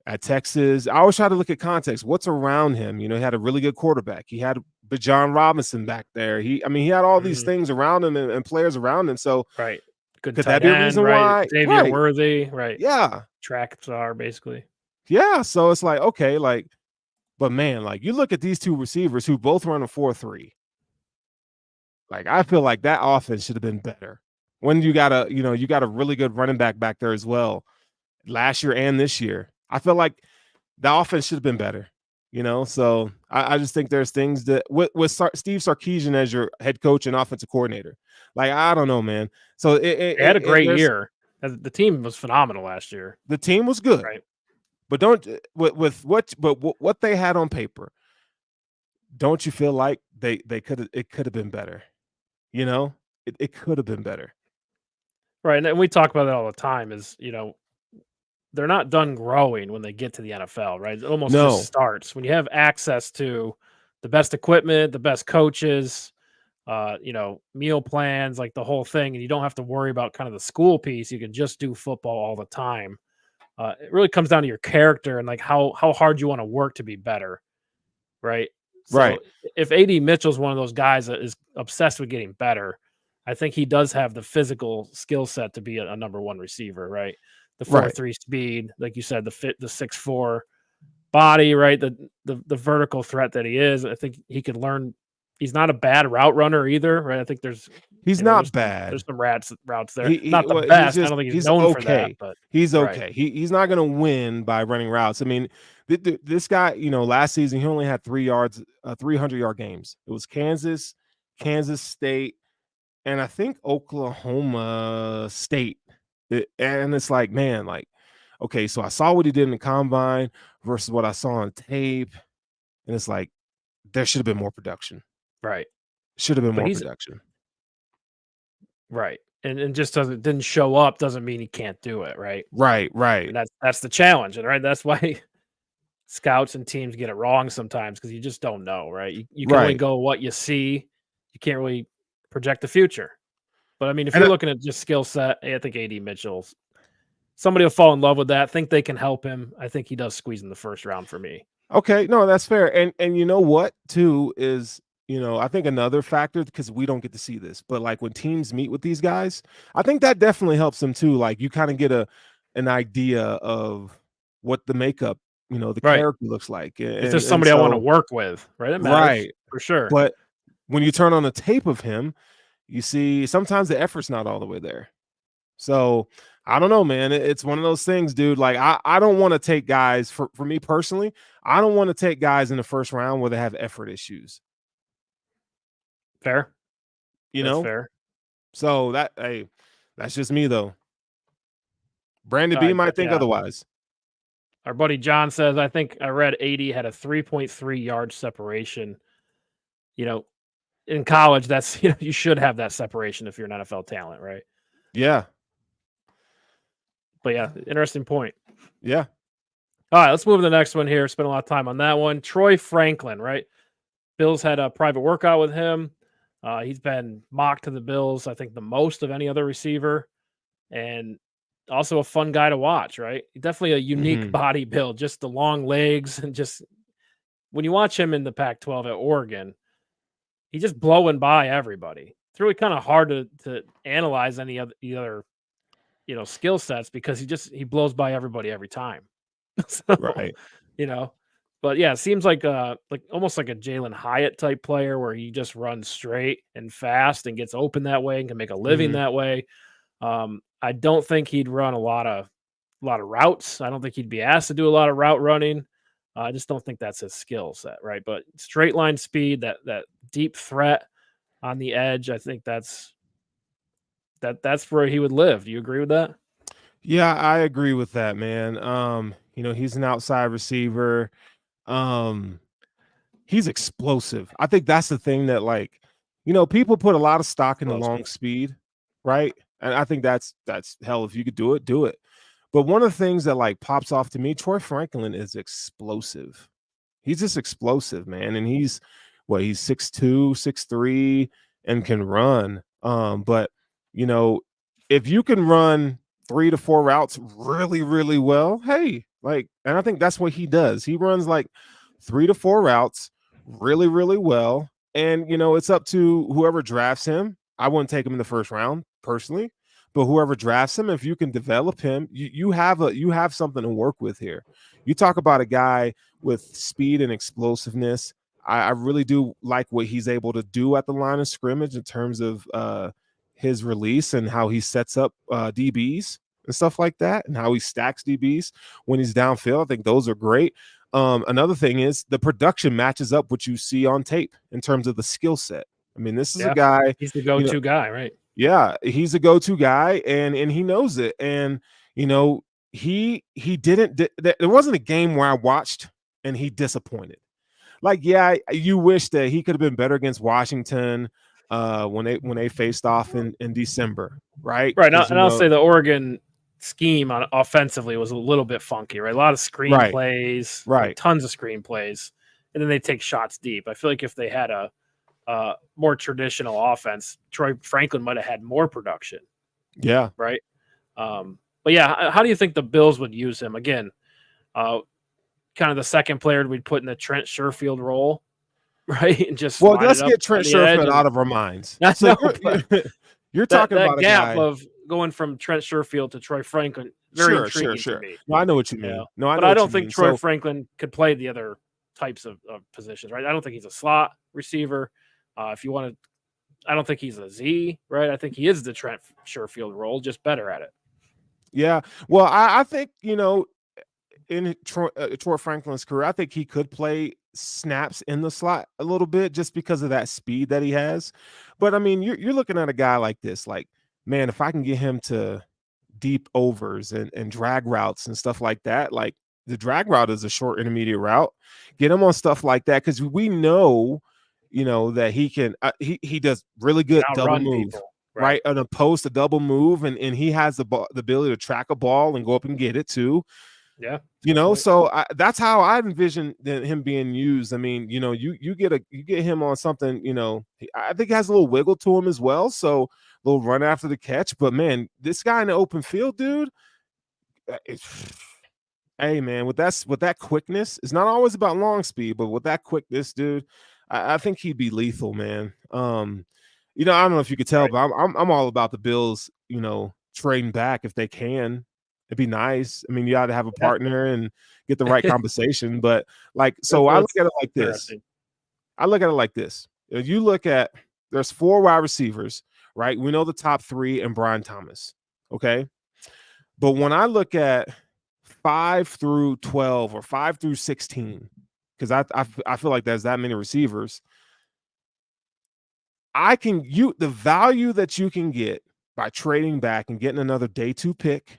at Texas, I always try to look at context. What's around him? He had a really good quarterback. He had Bijan Robinson back there. He had all these things around him and players around him. So right, good. Could tight that be a end, reason right? why? Xavier Right. Worthy, right? Yeah. Track star, basically. Yeah. So it's like, okay, like, but man, like you look at these two receivers who both run a 4.3. Like I feel like that offense should have been better. When you got a really good running back there as well, last year and this year. I feel like the offense should have been better. So I just think there's things that with Steve Sarkisian as your head coach and offensive coordinator, like I don't know, man. So They had a great year. The team was phenomenal last year. The team was good, right? But don't with what they had on paper. Don't you feel like it could have been better? It could have been better. Right, and we talk about that all the time. Is they're not done growing when they get to the NFL, right? It almost just starts when you have access to the best equipment, the best coaches, meal plans, like the whole thing, and you don't have to worry about kind of the school piece. You can just do football all the time. It really comes down to your character and like how hard you want to work to be better, right? So Right. if AD Mitchell's one of those guys that is obsessed with getting better, I think he does have the physical skill set to be a number one receiver, right? The 4.3 speed, like you said, the 6'4" body, right? The vertical threat that he is. I think he could learn. He's not a bad route runner either, right? I think he's not bad. There's some routes there. Not the best. I don't think he's known for that, but he's okay. Right. He's not going to win by running routes. I mean, this guy, last season he only had 300-yard games. It was Kansas State, and I think Oklahoma State. And it's like, man, like, okay, so I saw what he did in the combine versus what I saw on tape, and it's like there should have been more production. Right. Should have been more production. Right. And just didn't show up doesn't mean he can't do it, right? Right. And that's the challenge, and right, that's why scouts and teams get it wrong sometimes because you just don't know, right? You can only go what you see. You can't really project the future. But I mean, if you're looking at just skill set, I think AD Mitchell's somebody will fall in love with that. Think they can help him. I think he does squeeze in the first round for me. Okay, no, that's fair. And you know what, too, is I think another factor, because we don't get to see this, but like when teams meet with these guys, I think that definitely helps them too. Like you kind of get an idea of what the makeup, the character looks like. Is this somebody I want to work with? Right. It matters, for sure. But when you turn on the tape of him, you see sometimes the effort's not all the way there. So I don't know, man. It's one of those things, dude. Like I don't want to take guys for me personally. I don't want to take guys in the first round where they have effort issues. Fair. That's fair. So that's just me though. Brandon B might think otherwise. Our buddy John says, I think I read 80 had a 3.3 yard separation. In college, that's you should have that separation if you're an NFL talent, right? Yeah. But yeah, interesting point. Yeah. All right, let's move to the next one here. Spent a lot of time on that one. Troy Franklin, right? Bills had a private workout with him. He's been mocked to the Bills, I think, the most of any other receiver, and also a fun guy to watch, right? Definitely a unique body build, just the long legs, and just when you watch him in the Pac-12 at Oregon, he's just blowing by everybody. It's really kind of hard to analyze any other skill sets because he blows by everybody every time. So, Right. But yeah, it seems like almost like a Jalen Hyatt type player where he just runs straight and fast and gets open that way and can make a living that way. I don't think he'd run a lot of routes. I don't think he'd be asked to do a lot of route running. I just don't think that's his skill set, right? But straight line speed, that deep threat on the edge, I think that's where he would live. Do you agree with that? Yeah, I agree with that, man. He's an outside receiver. He's explosive. I think that's the thing that, like, people put a lot of stock in the long speed, right? And I think that's hell. If you could do it, do it. But one of the things that like pops off to me, Troy Franklin is explosive. He's just explosive, man. And he's 6'2", 6'3", and can run. But if you can run 3 to 4 routes really, really well, hey, and I think that's what he does. He runs like 3 to 4 routes really, really well. And, it's up to whoever drafts him. I wouldn't take him in the first round personally, but whoever drafts him, if you can develop him, you have something to work with here. You talk about a guy with speed and explosiveness. I really do like what he's able to do at the line of scrimmage in terms of his release and how he sets up DBs and stuff like that, and how he stacks DBs when he's downfield. I think those are great. Another thing is the production matches up what you see on tape in terms of the skill set. I mean, this is a guy. He's the go-to guy, right? Yeah, he's a go-to guy, and he knows it. And he didn't. There wasn't a game where I watched and he disappointed. Like, yeah, you wish that he could have been better against Washington when they faced off in December, right? Right. And I'll say the Oregon scheme on offensively was a little bit funky, right? A lot of screen plays, right? Tons of screen plays, and then they take shots deep. I feel like if they had a more traditional offense, Troy Franklin might have had more production. Yeah. Right. But yeah, how do you think the Bills would use him again? Kind of the second player we'd put in the Trent Sherfield role, right? And just let's get Trent Sherfield out of our minds. So you're talking about that gap of going from Trent Sherfield to Troy Franklin. Very intriguing to me. No, I know what you mean. But I don't think Troy Franklin could play the other types of positions, right? I don't think he's a slot receiver. If you want to, I don't think he's a Z, right? I think he is the Trent Sherfield role, just better at it. Yeah. Well, I think, in Troy Franklin's career, I think he could play snaps in the slot a little bit just because of that speed that he has. But I mean, you're looking at a guy like this, like, man, if I can get him to deep overs and drag routes and stuff like that, like the drag route is a short intermediate route, get him on stuff like that. Cause we know, that he can, he does really good double move, people, right? An opposed to double move. And he has the ability to track a ball and go up and get it too. Yeah. So that's how I envision him being used. I mean, you get him on something, I think he has a little wiggle to him as well. So a little run after the catch, but man, this guy in the open field, dude, hey man, with that quickness, it's not always about long speed, but with that quickness, dude, I think he'd be lethal, man. I don't know if you could tell, but I'm all about the Bills, trading back if they can. It'd be nice. I mean, you got to have a partner and get the right compensation. But I look at it like this. If you look at, there's 4 wide receivers, right? We know the top 3 and Brian Thomas. Okay. But when I look at 5 through 12 or 5 through 16, because I feel like there's that many receivers, the value that you can get by trading back and getting another day 2 pick,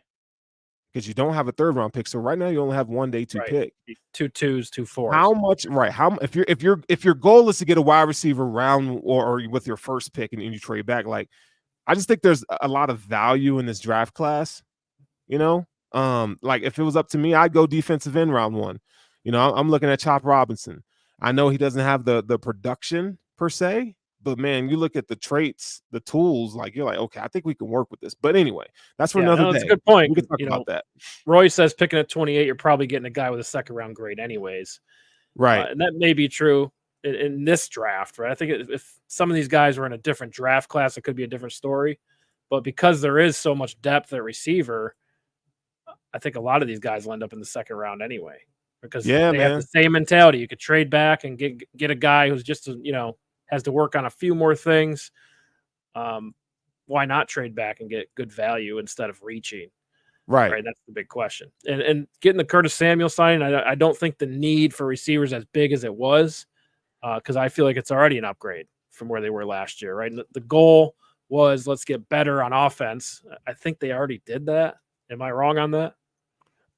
because you don't have a 3rd round pick. So right now you only have 1 day 2 pick. 2 2s, 2 4s. How much? Right. How if your goal is to get a wide receiver round or with your first pick and you trade back, like, I just think there's a lot of value in this draft class. Like if it was up to me, I'd go defensive end round 1. I'm looking at Chop Robinson. I know he doesn't have the production per se, but man, you look at the traits, the tools, like you're like, okay, I think we can work with this. But anyway, that's for another day. That's a good point. We can talk about that. Roy says picking at 28, you're probably getting a guy with a second round grade anyways. Right. And that may be true in this draft, right? I think if some of these guys were in a different draft class, it could be a different story. But because there is so much depth at receiver, I think a lot of these guys will end up in the second round anyway. Because they have the same mentality. You could trade back and get a guy who's just, has to work on a few more things. Why not trade back and get good value instead of reaching? Right. That's the big question. And getting the Curtis Samuel signing, I don't think the need for receivers as big as it was, because I feel like it's already an upgrade from where they were last year, right? The goal was let's get better on offense. I think they already did that. Am I wrong on that?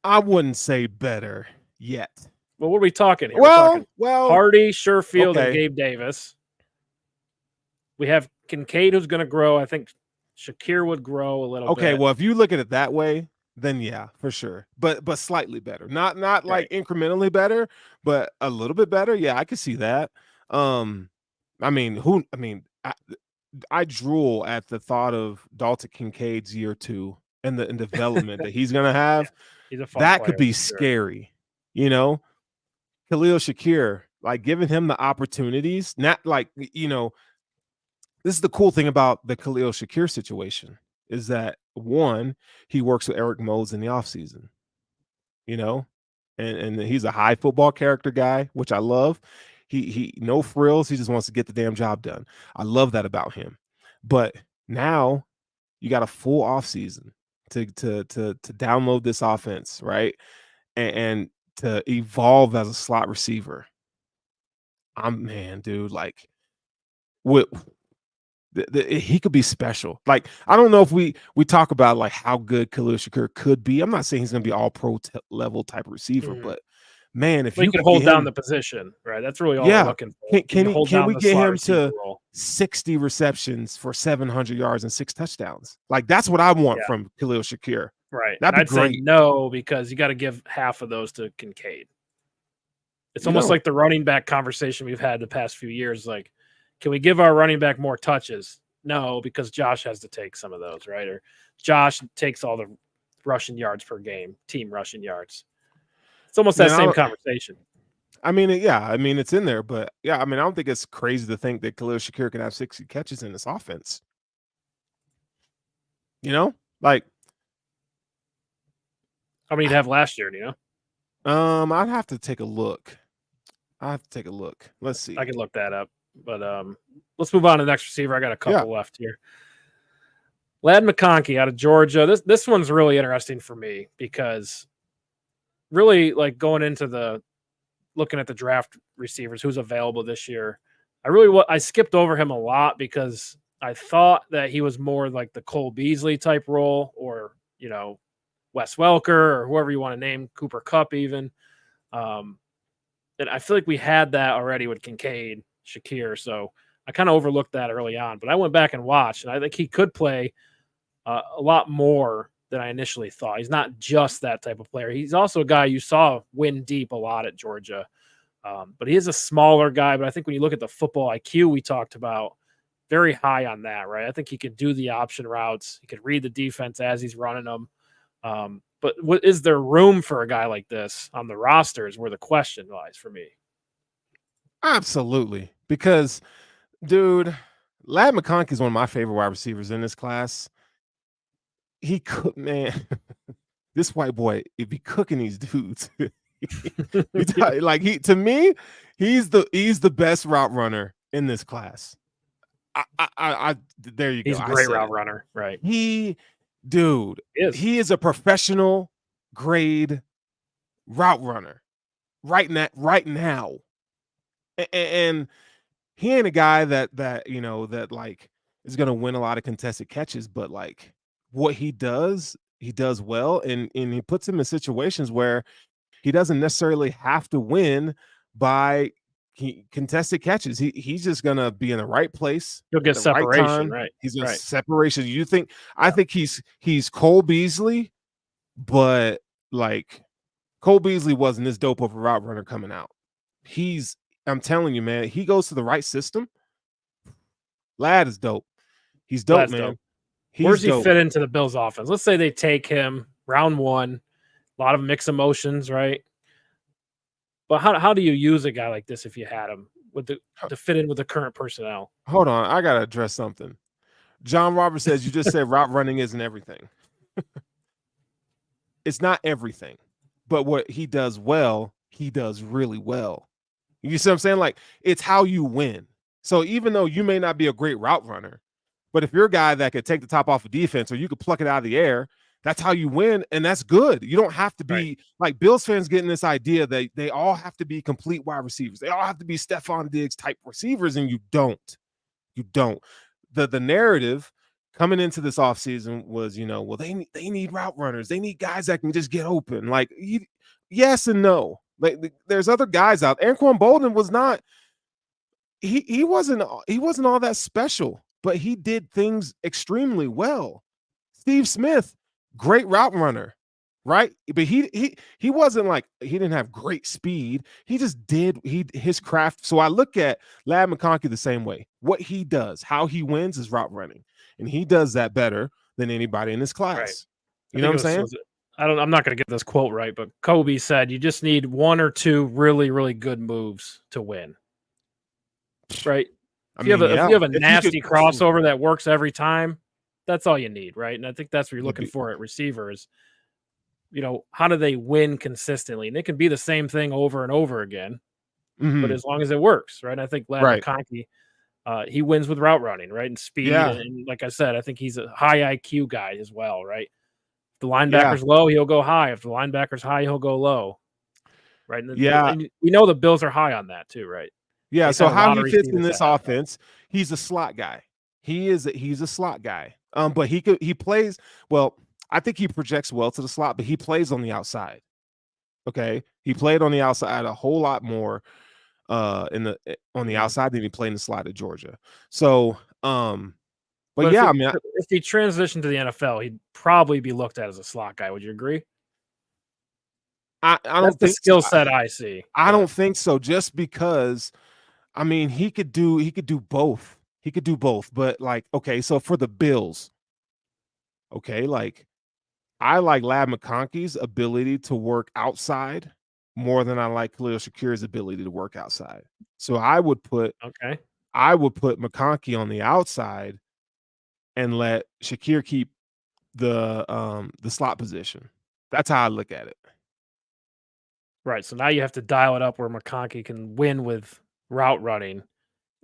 I wouldn't say better yet. Well, what are we talking here? Well, Hardy, Sherfield, and Gabe Davis. We have Kincaid who's going to grow. I think Shakir would grow a little bit. Okay, well, if you look at it that way, then yeah, for sure. But slightly better. Not like incrementally better, but a little bit better. Yeah, I could see that. I drool at the thought of Dalton Kincaid's year 2 and the development that he's gonna have. He's a fun that player, could be scary, Khalil Shakir, like giving him the opportunities, not like, this is the cool thing about the Khalil Shakir situation is that, one, he works with Eric Modes in the offseason, and he's a high football character guy, which I love. He no frills. He just wants to get the damn job done. I love that about him. But now you got a full offseason to download this offense, right? And to evolve as a slot receiver. Dude, like he could be special. Like, I don't know if we talk about like how good Khalil Shakir could be. I'm not saying he's going to be all pro level type receiver, but man, if you can hold down the position, right? That's really all we're looking for. Can we get him to 60 receptions for 700 yards and 6 touchdowns? Like, that's what I want from Khalil Shakir. Right. That'd be great. Say no, because you got to give half of those to Kincaid. It's almost like the running back conversation we've had the past few years. Like, can we give our running back more touches? No, because Josh has to take some of those, right? Or Josh takes all the rushing yards per game, team rushing yards. It's almost that same conversation. It's in there, but I don't think it's crazy to think that Khalil Shakir can have 60 catches in this offense. Like, how many did you have last year? Do you know? I'd have to take a look. Let's see. I can look that up. But let's move on to the next receiver. I got a couple left here. Ladd McConkey out of Georgia. This one's really interesting for me because really, like, going into looking at the draft receivers, who's available this year, I skipped over him a lot because I thought that he was more like the Cole Beasley type role, or Wes Welker, or whoever you want to name, Cooper Kupp even. And I feel like we had that already with Kincaid, Shakir, so I kind of overlooked that early on. But I went back and watched, and I think he could play a lot more than I initially thought. He's not just that type of player. He's also a guy you saw win deep a lot at Georgia. But he is a smaller guy. But I think when you look at the football IQ we talked about, very high on that, right? I think he could do the option routes. He could read the defense as he's running them. But is there room for a guy like this on the roster is where the question lies for me. Absolutely. Because, dude, Ladd McConkey is one of my favorite wide receivers in this class. He could, man, this white boy, he'd be cooking these dudes. To me, he's the best route runner in this class. There you go. He's a great route runner, right? He is a professional grade route runner right now. And he ain't a guy that like is going to win a lot of contested catches, but like what he does well, and he puts him in situations where he doesn't necessarily have to win by contested catches. He's just going to be in the right place. He'll get separation, right? He's a separation. I think he's Cole Beasley but like Cole Beasley wasn't this dope of a route runner coming out. I'm telling you, man, he goes to the right system. Lad is dope. He's dope, That's man. dope. Where He's does he dope. fit into the Bills offense? Let's say they take him round one, a lot of mixed emotions, right? But how do you use a guy like this if you had him to fit in with the current personnel? Hold on, I gotta address something. John Roberts says you just said route running isn't everything. It's not everything, but what he does well, he does really well. You see what I'm saying? Like, it's how you win. So even though you may not be a great route runner, but if you're a guy that could take the top off of defense or you could pluck it out of the air, that's how you win, and that's good. You don't have to be like Bills fans getting this idea that they all have to be complete wide receivers. They all have to be Stephon Diggs type receivers, and you don't. You don't. The narrative coming into this offseason was, well, they need route runners. They need guys that can just get open. Like, yes and no. Like, there's other guys out. Anquan Bolden was not. He wasn't all that special, but he did things extremely well. Steve Smith, great route runner, right? But he wasn't like, he didn't have great speed. He just did his craft. So I look at Ladd McConkey the same way. What he does, how he wins is route running, and he does that better than anybody in his class. Right. You know what I'm saying? I'm not going to get this quote right, but Kobe said you just need one or two really, really good moves to win. Right. If you have a nasty crossover that works every time, that's all you need, right? And I think that's what you're looking for at receivers. How do they win consistently? And it can be the same thing over and over again, but as long as it works, right? And I think Ladd McConkey, he wins with route running, right? And speed. And like I said, I think he's a high IQ guy as well, right? If the linebacker's low, he'll go high. If the linebacker's high, he'll go low. Right. And we know the Bills are high on that too, right? Yeah. So how he fits in this offense, he's a slot guy. He's a slot guy. But he plays well. I think he projects well to the slot, but he plays on the outside. Okay. He played on the outside a whole lot more on the outside than he played in the slot at Georgia. So but yeah, if he transitioned to the NFL, he'd probably be looked at as a slot guy. Would you agree? I don't think the skill set I see. I don't think so. Just because, he could do both. He could do both. But like, okay, so for the Bills, okay, like I like Ladd McConkey's ability to work outside more than I like Khalil Shakir's ability to work outside. So I would put McConkey on the outside and let Shakir keep the slot position. That's how I look at it. Right. So now you have to dial it up where McConkey can win with route running.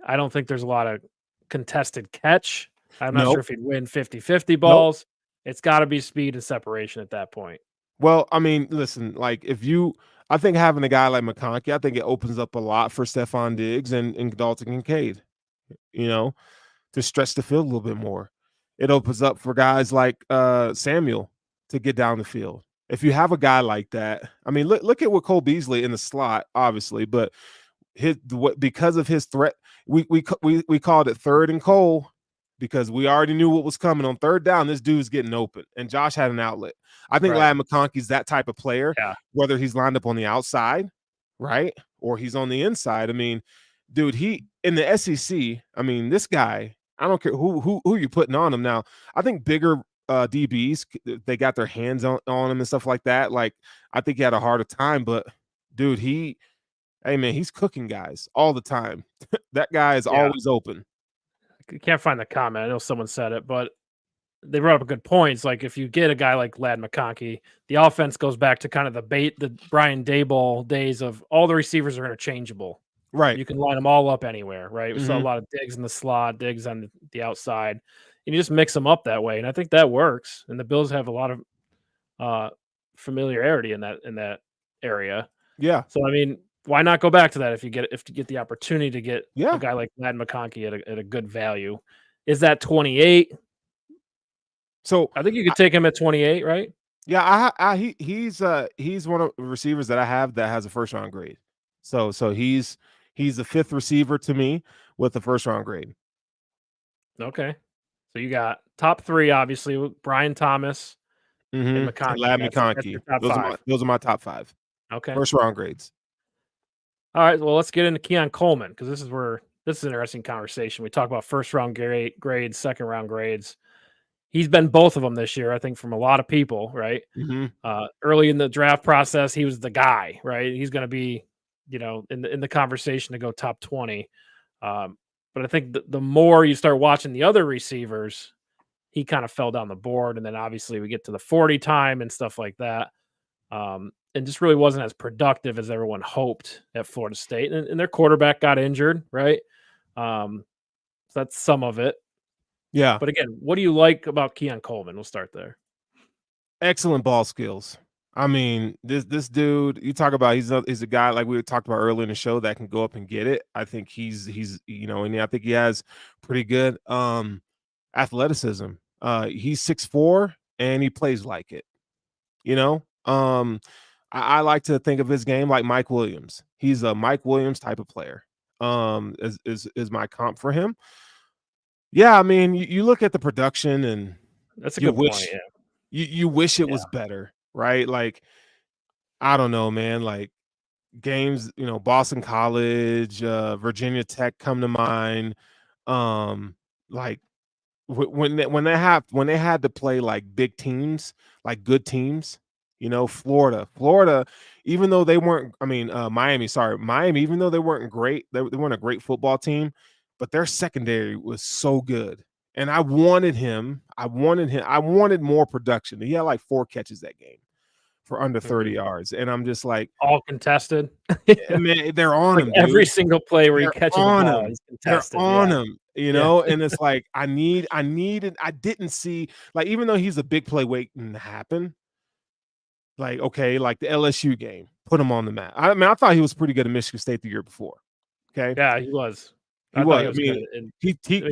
I don't think there's a lot of contested catch. I'm not sure if he'd win 50-50 balls. Nope. It's got to be speed and separation at that point. Well, listen, like I think having a guy like McConkey, I think it opens up a lot for Stephon Diggs and Dalton Kincaid, to stretch the field a little bit more. It opens up for guys like Samuel to get down the field. If you have a guy like that, look at what Cole Beasley in the slot, obviously, but because of his threat, we called it third and Cole because we already knew what was coming on third down. This dude's getting open, and Josh had an outlet. I think Ladd McConkey's that type of player, whether he's lined up on the outside, right, or he's on the inside. Dude, he in the SEC. This guy. I don't care who you're putting on him now. I think bigger DBs, they got their hands on him and stuff like that. Like, I think he had a harder time, but dude, he's cooking guys all the time. That guy is always open. I can't find the comment. I know someone said it, but they brought up a good point. It's like if you get a guy like Ladd McConkey, the offense goes back to kind of the Brian Daboll days of all the receivers are interchangeable. Right. You can line them all up anywhere, right? We saw a lot of Diggs in the slot, Diggs on the outside. And you just mix them up that way. And I think that works. And the Bills have a lot of familiarity in that area. Yeah. So, why not go back to that if you get the opportunity to get a guy like Ladd McConkey at a good value? Is that 28? So I think you could take him at 28, right? Yeah, he's one of the receivers that I have that has a first round grade. So he's the fifth receiver to me with a first round grade. Okay. So you got top three, obviously, with Brian Thomas, and And McConkey. Lab That's your McConkey. top five. Those are my top 5. Okay. First round grades. All right. Well, let's get into Keon Coleman because this is an interesting conversation. We talk about first round grades, second round grades. He's been both of them this year, I think, from a lot of people, right? Early in the draft process, he was the guy, right? He's going to be, in the conversation to go top 20. But I think the more you start watching the other receivers, he kind of fell down the board. And then obviously we get to the 40 time and stuff like that. And just really wasn't as productive as everyone hoped at Florida State. And their quarterback got injured, right? So that's some of it. Yeah. But again, what do you like about Keon Coleman? We'll start there. Excellent ball skills. I mean, this dude, you talk about he's a guy like we talked about earlier in the show that can go up and get it. I think he's and I think he has pretty good athleticism. He's 6'4" and he plays like it. I like to think of his game like Mike Williams. He's a Mike Williams type of player. Is my comp for him. Yeah, I mean, you look at the production and that's a good point. Yeah. You wish it was better, right? Like, I don't know, man. Like games, Boston College, Virginia Tech come to mind. Like when they had to play like big teams, like good teams, Florida, even though they weren't, Miami, even though they weren't great, they weren't a great football team, but their secondary was so good. And I wanted more production. He had like 4 catches that game for under 30 yards. And I'm just like, all contested. Man, they're on like him. Every dude. single play where he catches the ball, he's contested. They're on him, and it's like I didn't see, like, even though he's a big play waiting to happen, like, okay, like the LSU game, put him on the map. I mean, I thought he was pretty good at Michigan State the year before. Okay. Yeah, he was. He was. I mean,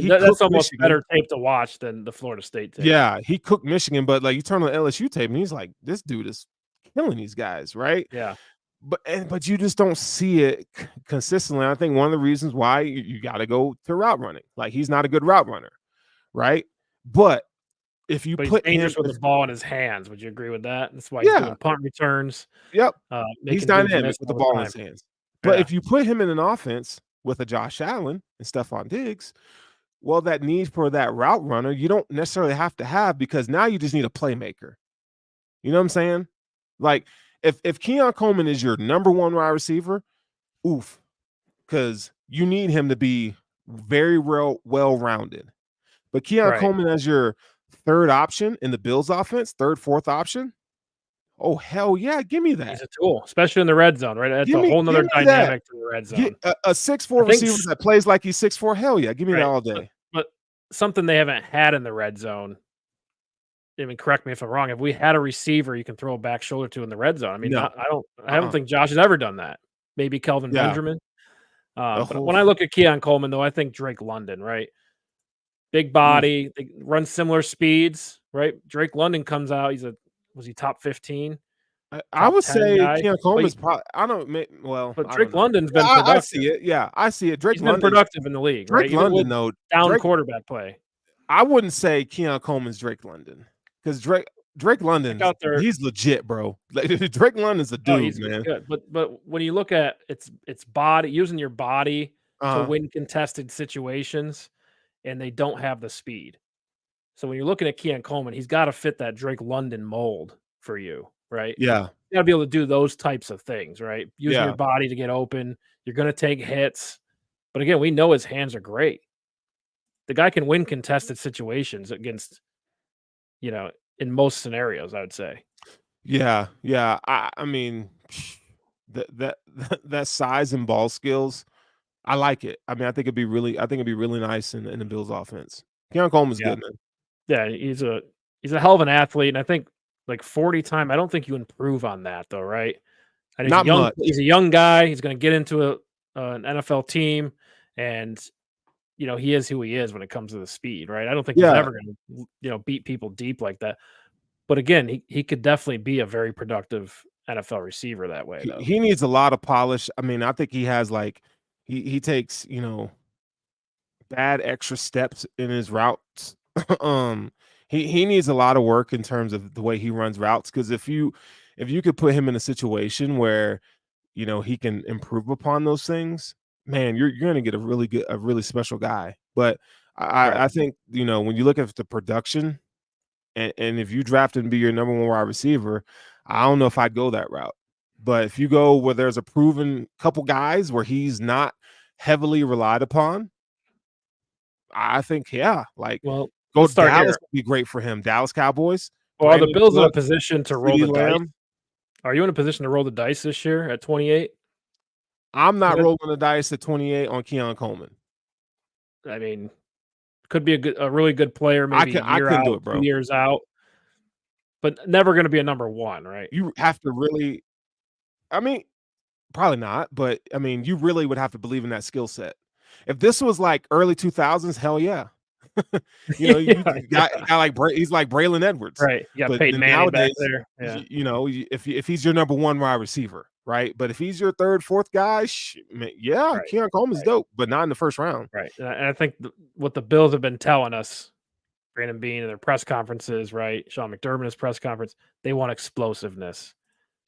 that's almost Michigan. Better tape to watch than the Florida State tape. Yeah, he cooked Michigan, but like you turn on the LSU tape and he's like, this dude is killing these guys, right? Yeah. But you just don't see it consistently. I think one of the reasons why you got to go to route running. Like he's not a good route runner, right? But if you put him with the ball in his hands, would you agree with that? That's why he's doing punt returns. Yep, he's dynamic with the ball in his hands. But if you put him in an offense with a Josh Allen and Stephon Diggs, well, that need for that route runner, you don't necessarily have to have, because now you just need a playmaker. You know what I'm saying? Like if Keon Coleman is your number 1 wide receiver, oof, because you need him to be very well-rounded. But Keon Coleman as your 3rd option in the Bills offense, 3rd, 4th option, oh, hell yeah, give me that. He's a tool, especially in the red zone, right? That's a whole nother dynamic to the red zone. A 6'4" receiver that plays like he's 6'4", hell yeah, give me that all day. But something they haven't had in the red zone, I mean, correct me if I'm wrong, if we had a receiver you can throw a back shoulder to in the red zone, I mean, no. I don't think Josh has ever done that. Maybe Kelvin Benjamin. But when I look at Keon Coleman, though, I think Drake London, right? Big body, they run similar speeds, right? Drake London comes out, was he top 15? I would say Keon Coleman's probably, but Drake London's been productive. I see it. Yeah, I see it. He's been productive in the league. Drake London, though, down quarterback play. I wouldn't say Keon Coleman's Drake London, because Drake London, he's legit, bro. Drake London's a dude, he's man. Good. But when you look at its body, using your body to win contested situations, and they don't have the speed. So when you're looking at Keon Coleman, he's got to fit that Drake London mold for you, right? Yeah. You got to be able to do those types of things, right? Using your body to get open. You're going to take hits. But again, we know his hands are great. The guy can win contested situations against, in most scenarios, I would say. Yeah. Yeah. I mean, that size and ball skills, I like it. I mean, I think it'd be really nice in the Bills offense. Keon Coleman's good, man. Yeah, he's a hell of an athlete, and I think like 40 time, I don't think you improve on that though, right? And Not much. He's a young guy. He's going to get into an NFL team, and he is who he is when it comes to the speed, right? I don't think he's ever going to beat people deep like that. But again, he could definitely be a very productive NFL receiver that way. Though. He needs a lot of polish. I mean, I think he has like he takes bad extra steps in his routes. He needs a lot of work in terms of the way he runs routes. Because if you could put him in a situation where he can improve upon those things, man, you're going to get a really special guy. But Right. I think when you look at the production, and if you draft him to be your number one wide receiver, I don't know if I'd go that route. But if you go where there's a proven couple guys where he's not heavily relied upon, I think, Well, go let's start Dallas here. would be great for him. Dallas Cowboys. Well, are the Brandon Bills in a Cooks, position to roll CeeDee the dice? Lamb. Are you in a position to roll the dice this year at 28? I'm not 'Cause rolling the dice at 28 on Keon Coleman. I mean, could be a really good player, maybe I a year couldn't do out, it, bro. 2 years out, but never going to be a number one, right? You have to really, I mean, probably not, but I mean, you really would have to believe in that skill set. If this was like early 2000s, hell yeah. You Yeah, got like he's like Braylon Edwards, right. You got but Peyton Manning back nowadays, there. Yeah. if he's your number one wide receiver, right? But if he's your third, fourth guy, man, yeah, Right. Keon Coleman's Right. dope, but not in the first round. Right. And I think what the Bills have been telling us, Brandon Beane in their press conferences, right? Sean McDermott in his press conference, they want explosiveness.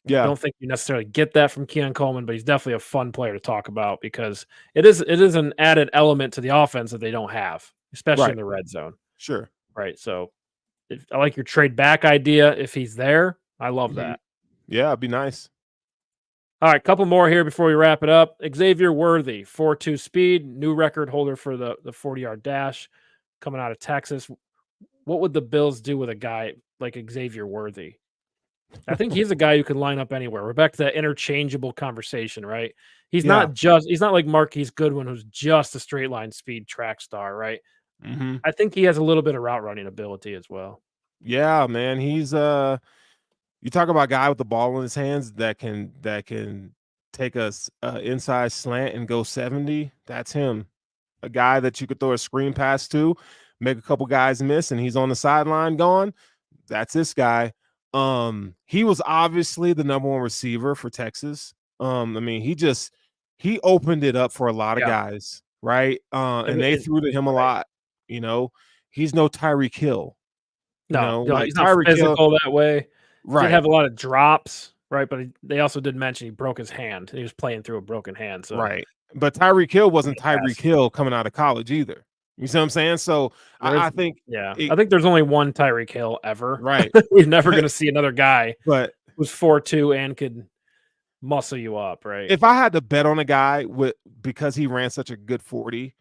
Yeah, Don't think you necessarily get that from Keon Coleman, but he's definitely a fun player to talk about because it is an added element to the offense that they don't have, especially right. in the red zone. Sure. Right. So I like your trade back idea. If he's there, I love that. Yeah, it'd be nice. All right, couple more here before we wrap it up. Xavier Worthy, 4.2 speed, new record holder for the 40-yard dash coming out of Texas. What would the Bills do with a guy like Xavier Worthy? I think he's a guy who can line up anywhere. We're back to that interchangeable conversation, right? He's not like Marquise Goodwin, who's just a straight line speed track star, right? I think he has a little bit of route running ability as well. Yeah, man. He's you talk about a guy with the ball in his hands that can take us inside slant and go 70. That's him. A guy that you could throw a screen pass to, make a couple guys miss, and he's on the sideline going. That's this guy. He was obviously the number one receiver for Texas. I mean, he opened it up for a lot of guys, right? And they threw to him a lot. He's no Tyreek Hill. No, like he's not Tyreek physical that way. Right. Did have a lot of drops, right? But they also did mention he broke his hand. He was playing through a broken hand. So right. But Tyreek Hill wasn't Tyreek Hill coming out of college either. You see what I'm saying? So I think I think there's only one Tyreek Hill ever. Right. We're never going to see another guy but who's 4.2 and could muscle you up, right? If I had to bet on a guy because he ran such a good 40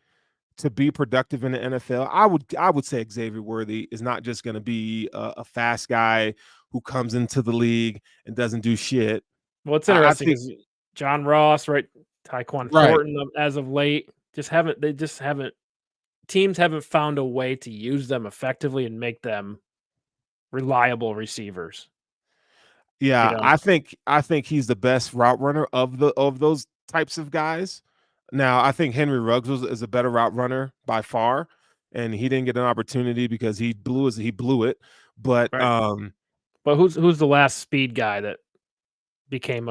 to be productive in the NFL, I would say Xavier Worthy is not just going to be a fast guy who comes into the league and doesn't do shit. What's interesting is John Ross, right? Tyquan Thornton as of late teams haven't found a way to use them effectively and make them reliable receivers. Yeah, I think he's the best route runner of those types of guys. Now, I think Henry Ruggs is a better route runner by far, and he didn't get an opportunity because he blew it. But but who's the last speed guy that became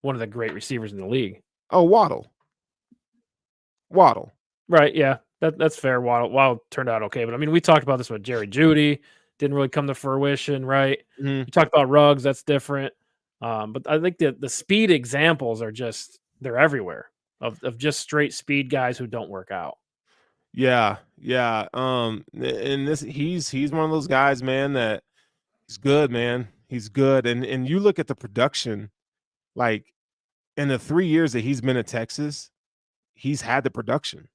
one of the great receivers in the league? Oh, Waddle. Right, yeah. That's fair. Waddle turned out okay, but I mean, we talked about this with Jerry Jeudy, didn't really come to fruition, right? We talked about Ruggs, that's different. But I think the speed examples are they're everywhere of just straight speed guys who don't work out. Yeah. And he's one of those guys, man, that he's good, man. He's good. And you look at the production, like in the 3 years that he's been at Texas, he's had the production.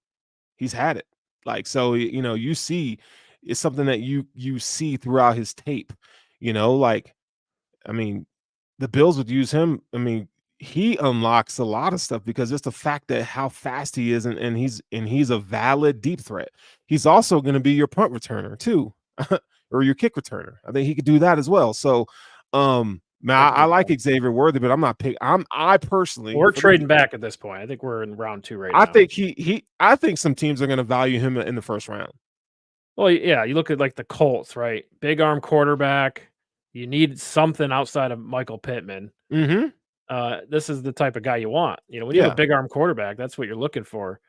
He's had it. Like, so, you see, it's something that you see throughout his tape, like, I mean, the Bills would use him. I mean, he unlocks a lot of stuff because just the fact that how fast he is and he's a valid deep threat. He's also going to be your punt returner too, or your kick returner. I think he could do that as well. So, man, I like Xavier Worthy, but I'm not picking. I personally, we're trading back at this point. I think we're in round 2 right now. I think some teams are going to value him in the first round. Well, yeah, you look at like the Colts, right? Big arm quarterback. You need something outside of Michael Pittman. This is the type of guy you want. When you have a big arm quarterback, that's what you're looking for.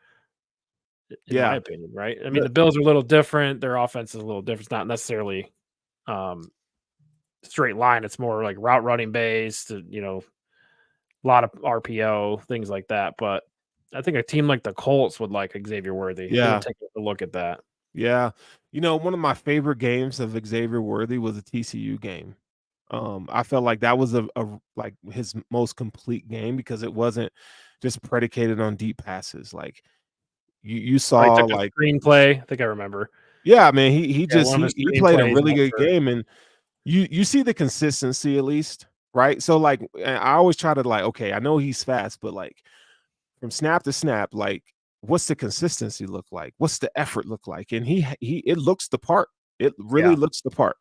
in my Yeah. opinion, right? I mean, the Bills are a little different. Their offense is a little different. It's not necessarily straight line. It's more like route running based, a lot of RPO, things like that. But I think a team like the Colts would like Xavier Worthy. They would Yeah. take a look at that. Yeah. One of my favorite games of Xavier Worthy was a TCU game. I felt like that was a like his most complete game because it wasn't just predicated on deep passes. Like you Or he saw took a like, screenplay. I think I remember. yeah, man, he Yeah, just one of his he played a screenplays really went good for game, and you see the consistency at least, right? So like I always try to like, okay, I know he's fast, but like from snap to snap, like what's the consistency look like? What's the effort look like? And he it looks the part. It really yeah. looks the part.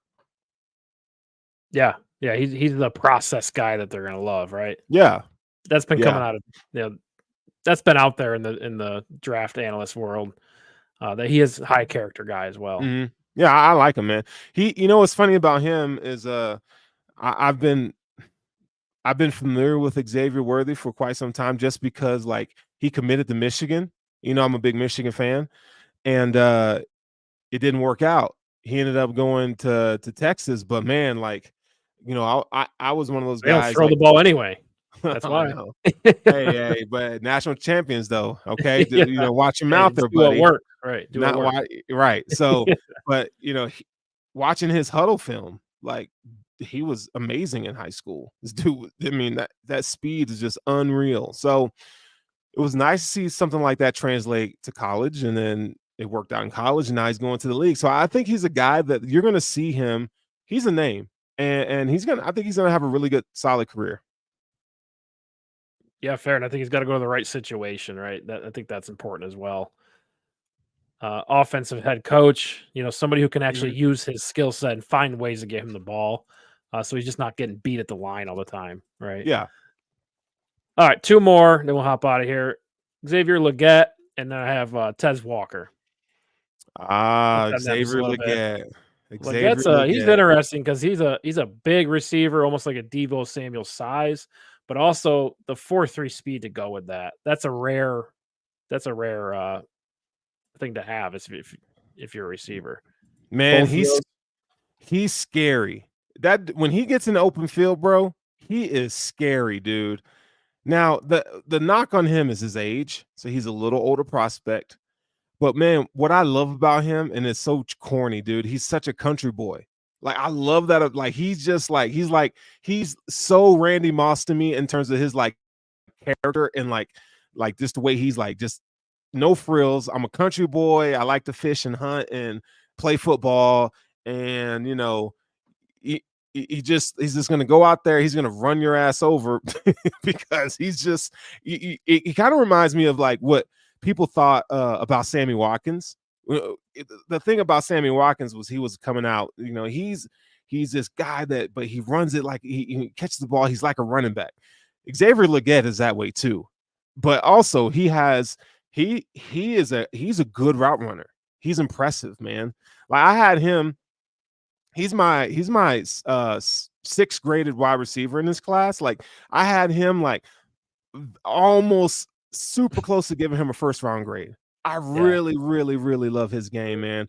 Yeah. Yeah. He's the process guy that they're gonna love, right? Yeah. That's been Yeah. coming out of that's been out there in the draft analyst world. That he is a high character guy as well. Mhm. Yeah, I like him, man. What's funny about him is I've been familiar with Xavier Worthy for quite some time just because like he committed to Michigan. I'm a big Michigan fan, and it didn't work out. He ended up going to Texas, but man, like, I was one of those They don't guys throw like the ball anyway. That's I why. know. Hey, but national champions though, okay? Yeah. Watch your Hey, mouth just there, do what buddy. works, right? Do what Not works. why right. So, but watching his huddle film, like he was amazing in high school. This dude, I mean, that speed is just unreal. So it was nice to see something like that translate to college, and then it worked out in college, and now he's going to the league. So I think he's a guy that you're gonna see him. He's a name, and I think he's gonna have a really good, solid career. Yeah, fair. And I think he's got to go to the right situation, right? I think that's important as well. Offensive head coach, somebody who can actually Mhm. use his skill set and find ways to get him the ball. So he's just not getting beat at the line all the time, right? Yeah. All right, two more, then we'll hop out of here. Xavier Leggett, and then I have Tez Walker. Touch on them just a Xavier little bit. Leggett. Xavier Legett's he's Leggett. interesting because he's a big receiver, almost like a Deebo Samuel size, but also the 4.3 speed to go with that. That's a rare thing to have if you're a receiver. Man, Both of those, he's scary. That when he gets in the open field, bro, he is scary, dude. Now, the knock on him is his age, so he's a little older prospect. But man, what I love about him, and it's so corny, dude, he's such a country boy. Like I love that. Like he's just like he's so Randy Moss to me in terms of his like character and like just the way he's like just no frills. I'm a country boy. I like to fish and hunt and play football. And he's just gonna go out there. He's gonna run your ass over because he's just he kind of reminds me of like what people thought about Sammy Watkins. The thing about Sammy Watkins was he was coming out. He's this guy but he runs it like he catches the ball. He's like a running back. Xavier Leggett is that way too, but also he's a good route runner. He's impressive, man. Like I had him. He's my sixth graded wide receiver in this class. Like I had him like almost super close to giving him a first round grade. I yeah. really, really, really love his game, man.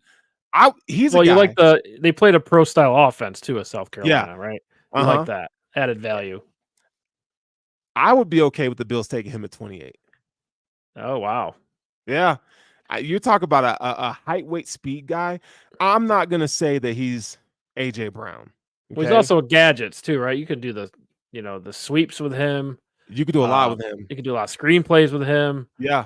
He's a Well, you like guy. they played a pro style offense too at South Yeah. Carolina, right? You like Uh-huh. that added value. I would be okay with the Bills taking him at 28. Oh wow. Yeah. You talk about a height, weight, speed guy. I'm not gonna say that he's AJ Brown. Well, he's Okay. also gadgets too, right? You could do the sweeps with him. You could do a lot with him. You can do a lot of screenplays with him. Yeah.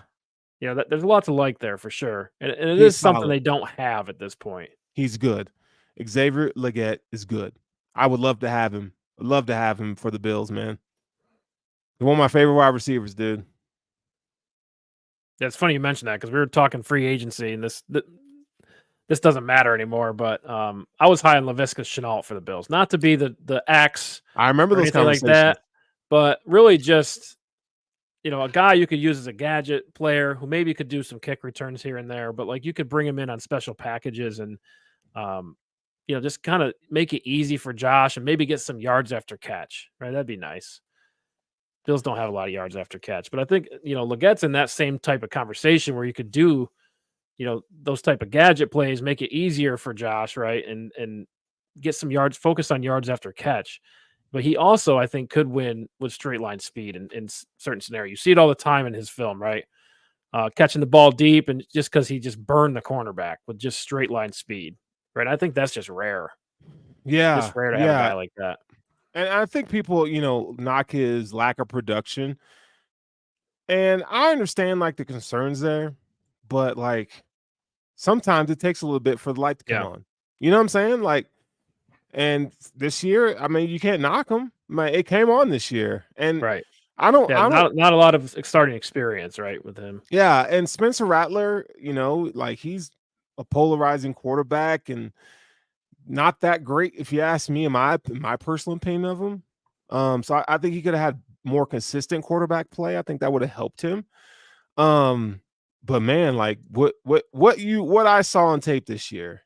There's a lot to like there for sure, and it He's is something solid. they don't have at this point. He's good. Xavier Leggett is good. I would love to have him. I'd love to have him for the Bills, man. He's one of my favorite wide receivers, dude. Yeah, it's funny you mentioned that because we were talking free agency, and this doesn't matter anymore. But I was high on Laviska Shenault for the Bills, not to be the axe I remember or those anything like conversations. that, but really just a guy you could use as a gadget player who maybe could do some kick returns here and there, but like you could bring him in on special packages and just kind of make it easy for Josh and maybe get some yards after catch, right? That'd be nice. Bills don't have a lot of yards after catch, but I think Legette's in that same type of conversation where you could do those type of gadget plays make it easier for Josh, right? And get some yards, focus on yards after catch. But he also, I think, could win with straight line speed in certain scenarios. You see it all the time in his film, right? Catching the ball deep, and just because he just burned the cornerback with just straight line speed, right? I think that's just rare. Yeah, Just rare to have a yeah. guy like that. And I think people, knock his lack of production. And I understand like the concerns there, but like sometimes it takes a little bit for the light to come Yeah. on. You know what I'm saying? Like, and this year, I mean, you can't knock him. Man, it came on this year, and Right. I don't, Yeah, not a lot of starting experience, right, with him. yeah. And Spencer Rattler, like he's a polarizing quarterback and not that great, if you ask me, in my personal opinion of him. So I think he could have had more consistent quarterback play. I think that would have helped him. But man, like what I saw on tape this year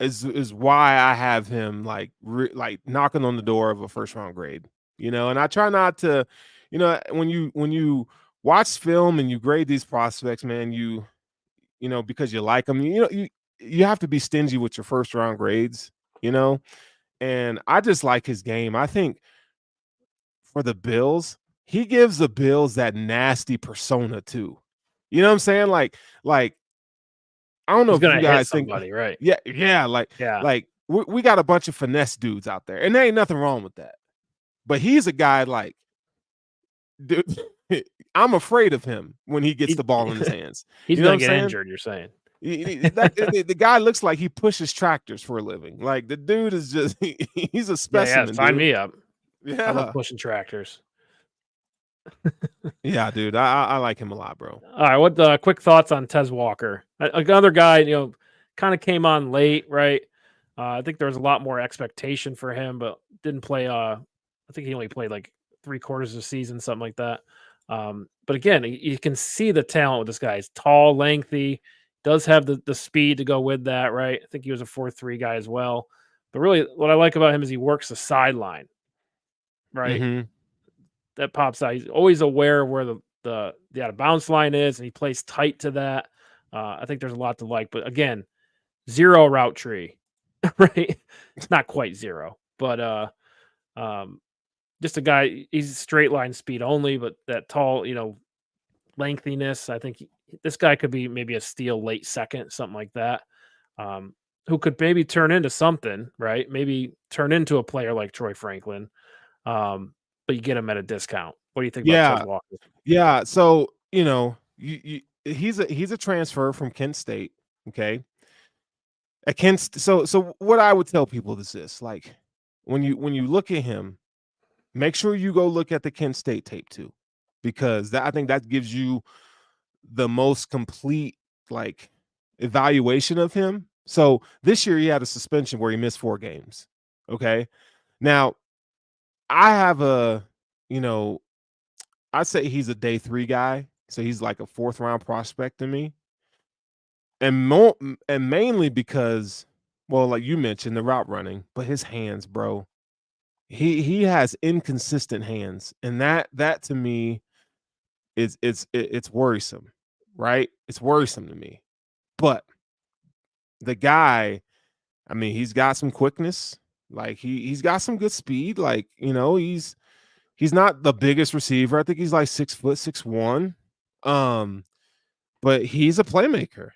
is why I have him like knocking on the door of a first round grade. And I try not to, when you watch film and you grade these prospects, man, because you like them, you have to be stingy with your first round grades, and I just like his game. I think for the Bills, he gives the Bills that nasty persona too. You know what I'm saying? Like I don't know He's if you gonna hit guys think, somebody, right? yeah, like Yeah. we got a bunch of finesse dudes out there, and there ain't nothing wrong with that. But he's a guy like, dude, I'm afraid of him when he gets the ball in his hands. He's You know gonna what I'm get saying? injured, you're saying. The guy looks like he pushes tractors for a living. Like the dude is just he's a Yeah, specimen. sign Dude. me up. I love Yeah, pushing tractors. yeah, dude. I like him a lot, bro. All right, what quick thoughts on Tez Walker? Another guy, kind of came on late, right? I think there was a lot more expectation for him, but didn't play. I think he only played like 3/4 of the season, something like that. But again, you can see the talent with this guy. He's tall, lengthy, does have the speed to go with that, right? I think he was a 4.3 guy as well. But really, what I like about him is he works the sideline, right? Mm-hmm. That pops out. He's always aware of where the out of bounds line is, and he plays tight to that. I think there's a lot to like, but again, zero route tree, right? Not quite zero, but just a guy. He's straight line speed only, but that tall, lengthiness. I think this guy could be maybe a steal late second, something like that. Who could maybe turn into something, right? Maybe turn into a player like Troy Franklin. But you get him at a discount. What do you think about Tez Yeah, Walker? yeah. So he's a transfer from Kent State. Okay, at Kent. So what I would tell people is this: like when you look at him, make sure you go look at the Kent State tape too, because I think that gives you the most complete like evaluation of him. So this year he had a suspension where he missed 4 games. Okay, now I have I'd say he's a day 3 guy, so he's like a 4th round prospect to me, and mainly because, well, like you mentioned, the route running, but his hands, bro, he has inconsistent hands, and that to me it's worrisome, right? It's worrisome to me, but the guy, I mean, he's got some quickness, like he's got some good speed, like he's not the biggest receiver. I think he's like 6', 6'1". But he's a playmaker.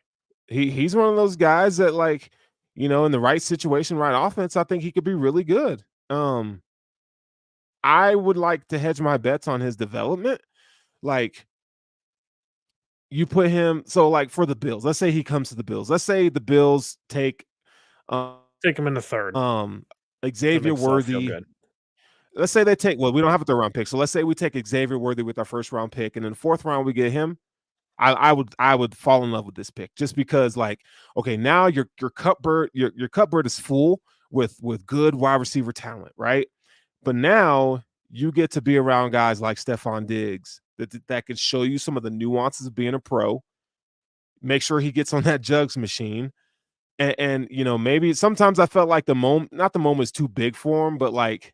He's one of those guys that, like, in the right situation, right offense, I think he could be really good. I would like to hedge my bets on his development. Like, you put him, so like for the Bills, let's say he comes to the Bills. Let's say the Bills take Take him in the 3rd. Xavier Worthy. Let's say they take, well, we don't have a 3rd round pick. So let's say we take Xavier Worthy with our 1st round pick, and in the 4th round we get him. I would fall in love with this pick just because, like, okay, now your cupboard is full with good wide receiver talent, right? But now you get to be around guys like Stephon Diggs that can show you some of the nuances of being a pro. Make sure he gets on that jugs machine, and maybe sometimes I felt like the moment is too big for him, but like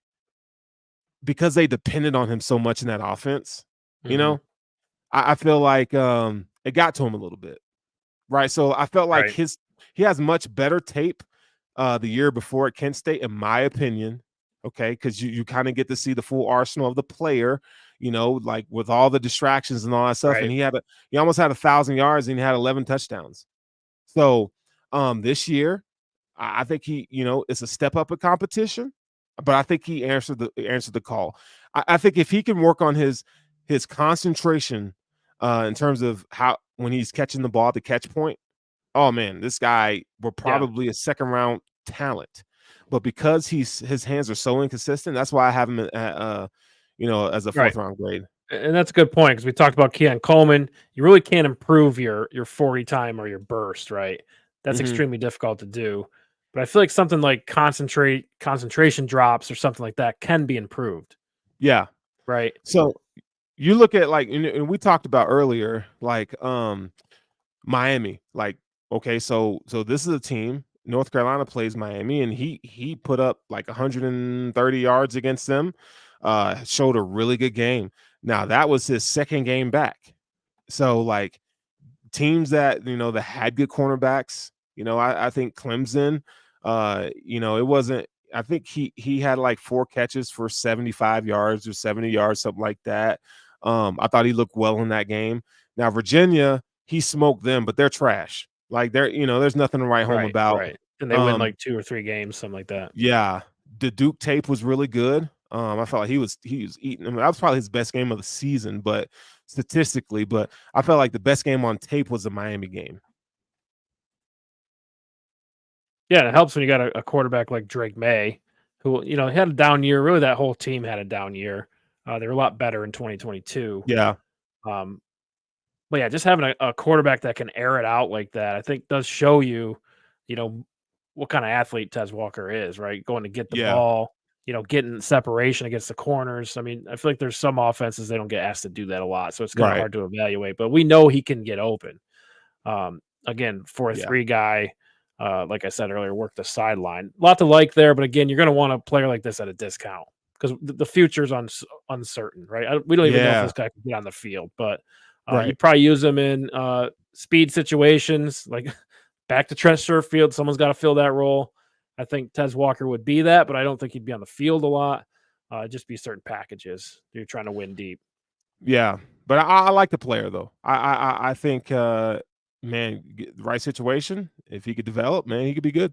because they depended on him so much in that offense, I feel like it got to him a little bit, right? So I felt like Right. he has much better tape the year before at Kent State, in my opinion. Okay, because you kind of get to see the full arsenal of the player, like with all the distractions and all that stuff. And Right. he almost had 1,000 yards and he had 11 touchdowns. So this year, I think it's a step up in competition, but I think he answered the call. I think if he can work on his concentration in terms of how when he's catching the ball at the catch point, oh man, this guy will probably a second round talent. But because his hands are so inconsistent, that's why I have him at as a Right. fourth round grade. And that's a good point because we talked about Keon Coleman. You really can't improve your 40 time or your burst, right? That's Mhm. extremely difficult to do. But I feel like something like concentration drops or something like that can be improved, Yeah. right? So you look at and we talked about earlier, Miami. Okay, so this is a team. North Carolina plays Miami, and he put up like 130 yards against them. Showed a really good game. Now that was his second game back. So teams that that had good cornerbacks. I think Clemson. It wasn't. I think he had like 4 catches for 75 yards or 70 yards, something like that. I thought he looked well in that game. Now Virginia, he smoked them, but they're trash. Like there's nothing to write home Right. about. Right. And they win like 2 or 3 games, something like that. Yeah, the Duke tape was really good. I felt like he was eating. I mean, that was probably his best game of the season, but statistically, but I felt like the best game on tape was the Miami game. Yeah, it helps when you got a quarterback like Drake May, who had a down year. Really, that whole team had a down year. They were a lot better in 2022. Yeah, Um, but yeah, just having a quarterback that can air it out like that, I think does show you, you know, what kind of athlete Tez Walker is, right? Going to get the yeah, ball, getting separation against the corners. I mean, I feel like there's some offenses they don't get asked to do that a lot, so it's kind of right. hard to evaluate. But we know he can get open. Again, for a Yeah, 3 guy, like I said earlier, work the sideline. A lot to like there, but again, you're going to want a player like this at a discount because the future's uncertain, right? We don't even know if yeah, this guy can get on the field, but right. you'd probably use him in speed situations, like back to Trent Sherfield. Someone's got to fill that role. I think Tez Walker would be that, but I don't think he'd be on the field a lot. Just be certain packages. You're trying to win deep. Yeah, but I like the player though. I think man, the right situation. If he could develop, man, he could be good.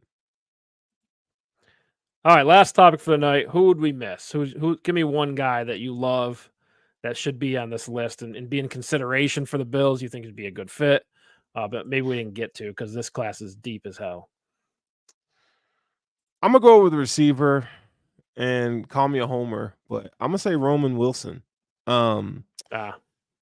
All right, last topic for the night. Who would we miss? Who? Give me one guy that you love that should be on this list and be in consideration for the Bills. You think would be a good fit, but maybe we didn't get to because this class is deep as hell. I'm gonna go with the receiver and call me a homer, but I'm gonna say Roman Wilson. Ah,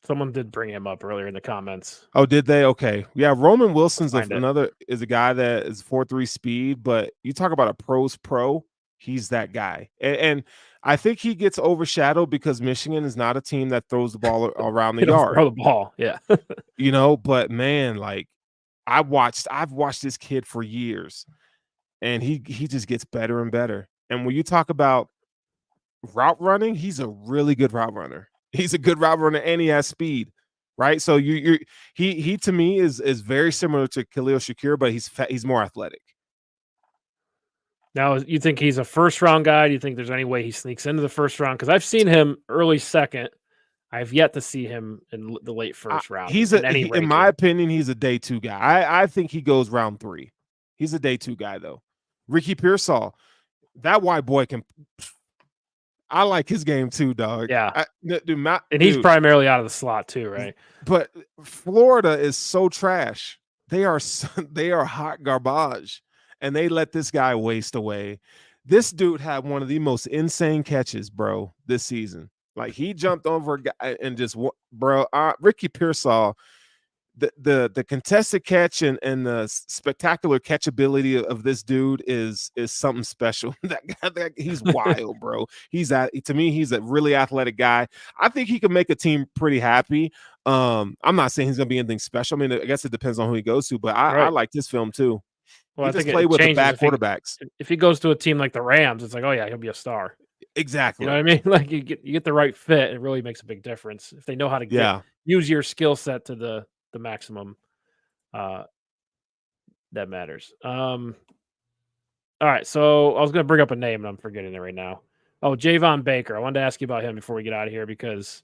someone did bring him up earlier in the comments. Oh, did they? Okay. Yeah, Roman Let's Wilson's find it. is a guy that is 4.3 speed, but you talk about a pro's pro, he's that guy. And I think he gets overshadowed because Michigan is not a team that throws the ball around the They don't yard. throw the ball. Yeah. But man, I've watched this kid for years, and he just gets better and better. And when you talk about route running, he's a really good route runner. He's a good route runner and he has speed, right? So he to me is very similar to Khalil Shakir, but he's more athletic. Now, you think he's a first round guy? Do you think there's any way he sneaks into the first round? Because I've seen him early second. I've yet to see him in the late first round in any In my ranking. opinion, he's a day 2 guy. I think he goes round 3. He's a day 2 guy though. Ricky Pearsall, that white boy can. I like his game too, dog. Yeah. Dude, And he's primarily out of the slot too, right? But Florida is so trash. They are hot garbage, and they let this guy waste away. This dude had one of the most insane catches, bro, this season. Like he jumped over a guy and just, bro. Ricky Pearsall, the contested catch and the spectacular catchability of this dude is something special. that he's wild, bro. To me, he's a really athletic guy. I think he can make a team pretty happy. I'm not saying he's gonna be anything special. I mean, I guess it depends on who he goes to, but I like this film too. Well, He I just think played it with the changes bad quarterbacks. if he goes to a team like the Rams. It's like, oh yeah, he'll be a star. Exactly. You know what I mean? Like you get the right fit, it really makes a big difference if they know how to Yeah. use your skill set to the the maximum that matters. All right, so I was going to bring up a name, and I'm forgetting it right now. Oh, Javon Baker. I wanted to ask you about him before we get out of here because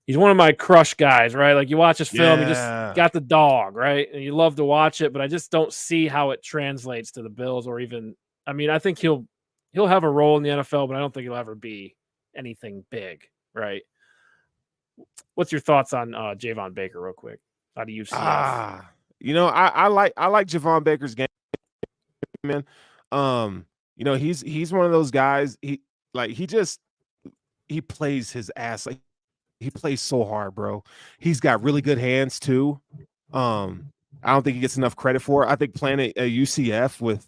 he's one of my crush guys, right? Like you watch his film, he just got the dog, right? And you love to watch it, but I just don't see how it translates to the Bills or even. I mean, I think he'll have a role in the NFL, but I don't think he'll ever be anything big, right? What's your thoughts on Javon Baker, real quick? How do you see it? You know, I like Javon Baker's game, man. You know, he's one of those guys. He plays his ass. Like he plays so hard, bro. He's got really good hands too. I don't think he gets enough credit for it. I think playing at UCF with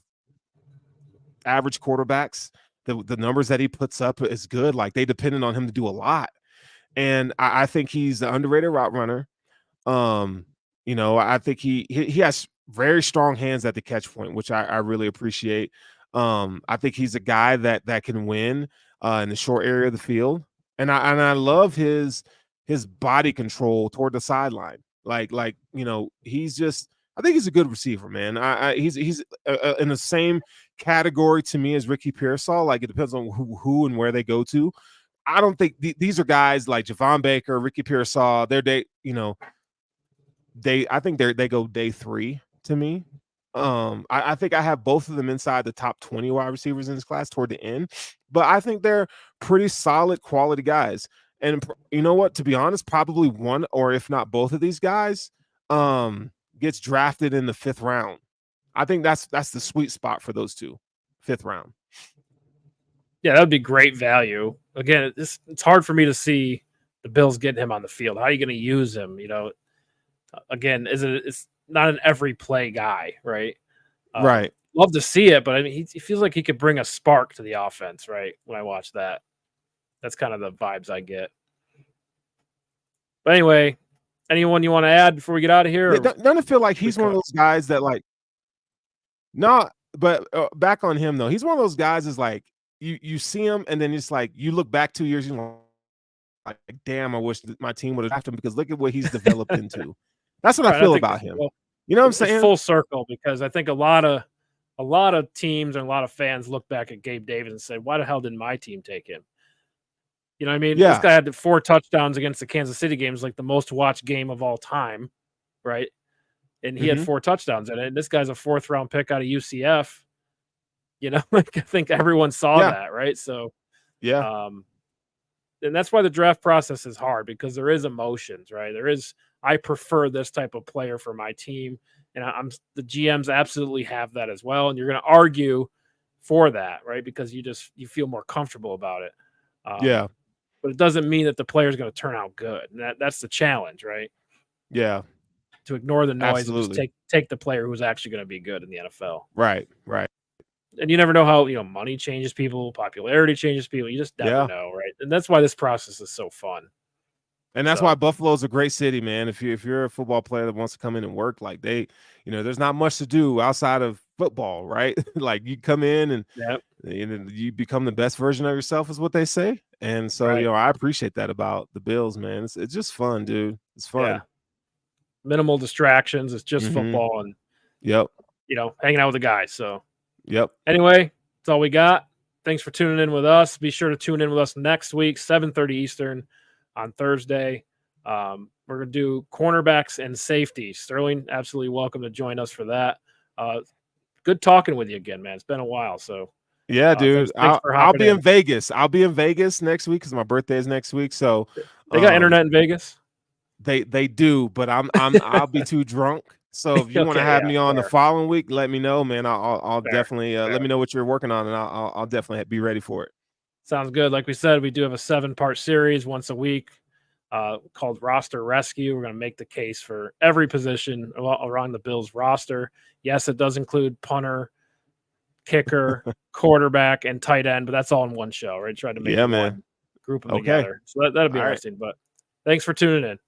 average quarterbacks, the numbers that he puts up is good. Like they depended on him to do a lot. And I think he's an underrated route runner. You know, I think he has very strong hands at the catch point, which I really appreciate. I think he's a guy that can win in the short area of the field. And I love his body control toward the sideline. Like, you know, I think he's a good receiver, man. He's in the same category to me as Ricky Pearsall. Like it depends on who and where they go to. I don't think these are guys like Javon Baker, Ricky Pearsall. I think they go day 3 to me. I think I have both of them inside the top 20 wide receivers in this class toward the end, but I think they're pretty solid quality guys. And you know what? To be honest, probably one or if not both of these guys gets drafted in the 5th round. I think that's the sweet spot for those two, 5th round. Yeah, that would be great value. Again, it's hard for me to see the Bills getting him on the field. How are you going to use him? You know, again, it's not an every play guy, right? Right. Love to see it, but I mean, he feels like he could bring a spark to the offense, right? When I watch that, that's kind of the vibes I get. But anyway, anyone you want to add before we get out of here? Yeah, doesn't it feel like he's one of those guys that like, no, but back on him though, he's one of those guys is like you see him and then it's like you look back 2 years, you're like, damn, I wish my team would have drafted him because look at what he's developed into. That's what I feel about him. Well, you know what I'm saying? It's full circle because I think a lot of teams and a lot of fans look back at Gabe Davis and say, why the hell didn't my team take him? You know what I mean? Yeah. This guy had 4 touchdowns against the Kansas City games, like the most watched game of all time, right? And he had 4 touchdowns in it. And this guy's a 4th round pick out of UCF. You know, like I think everyone saw that, right? So, yeah. And that's why the draft process is hard because there is emotions, right? I prefer this type of player for my team, and the GMs absolutely have that as well. And you're going to argue for that, right? Because you feel more comfortable about it. Yeah. But it doesn't mean that the player is going to turn out good. And that's the challenge, right? Yeah. To ignore the noise Absolutely. and just take the player who's actually going to be good in the NFL. Right. And you never know how, money changes people, popularity changes people. You just never know, right? And that's why this process is so fun. And that's why Buffalo's a great city, man. If you're a football player that wants to come in and work, like there's not much to do outside of football, right? Like you come in and you become the best version of yourself, is what they say. And so, I appreciate that about the Bills, man. It's just fun, dude. It's fun. Yeah. Minimal distractions. It's just football and hanging out with the guys. So anyway, that's all we got. Thanks for tuning in with us. Be sure to tune in with us next week, 7:30 Eastern on Thursday. We're going to do cornerbacks and safeties. Sterling, absolutely welcome to join us for that. Good talking with you again, man. It's been a while. So yeah, dude, I'll be in Vegas. I'll be in Vegas next week because my birthday is next week. So they got internet in Vegas. They do, but I'll be too drunk. So if you want to have me on the following week, let me know, man. I'll definitely let me know what you're working on, and I'll definitely be ready for it. Sounds good. Like we said, we do have a 7-part series once a week called Roster Rescue. We're going to make the case for every position around the Bills roster. Yes, it does include punter, kicker, quarterback, and tight end, but that's all in one show, right? Try to make one, group them together. So that'll be interesting. But thanks for tuning in.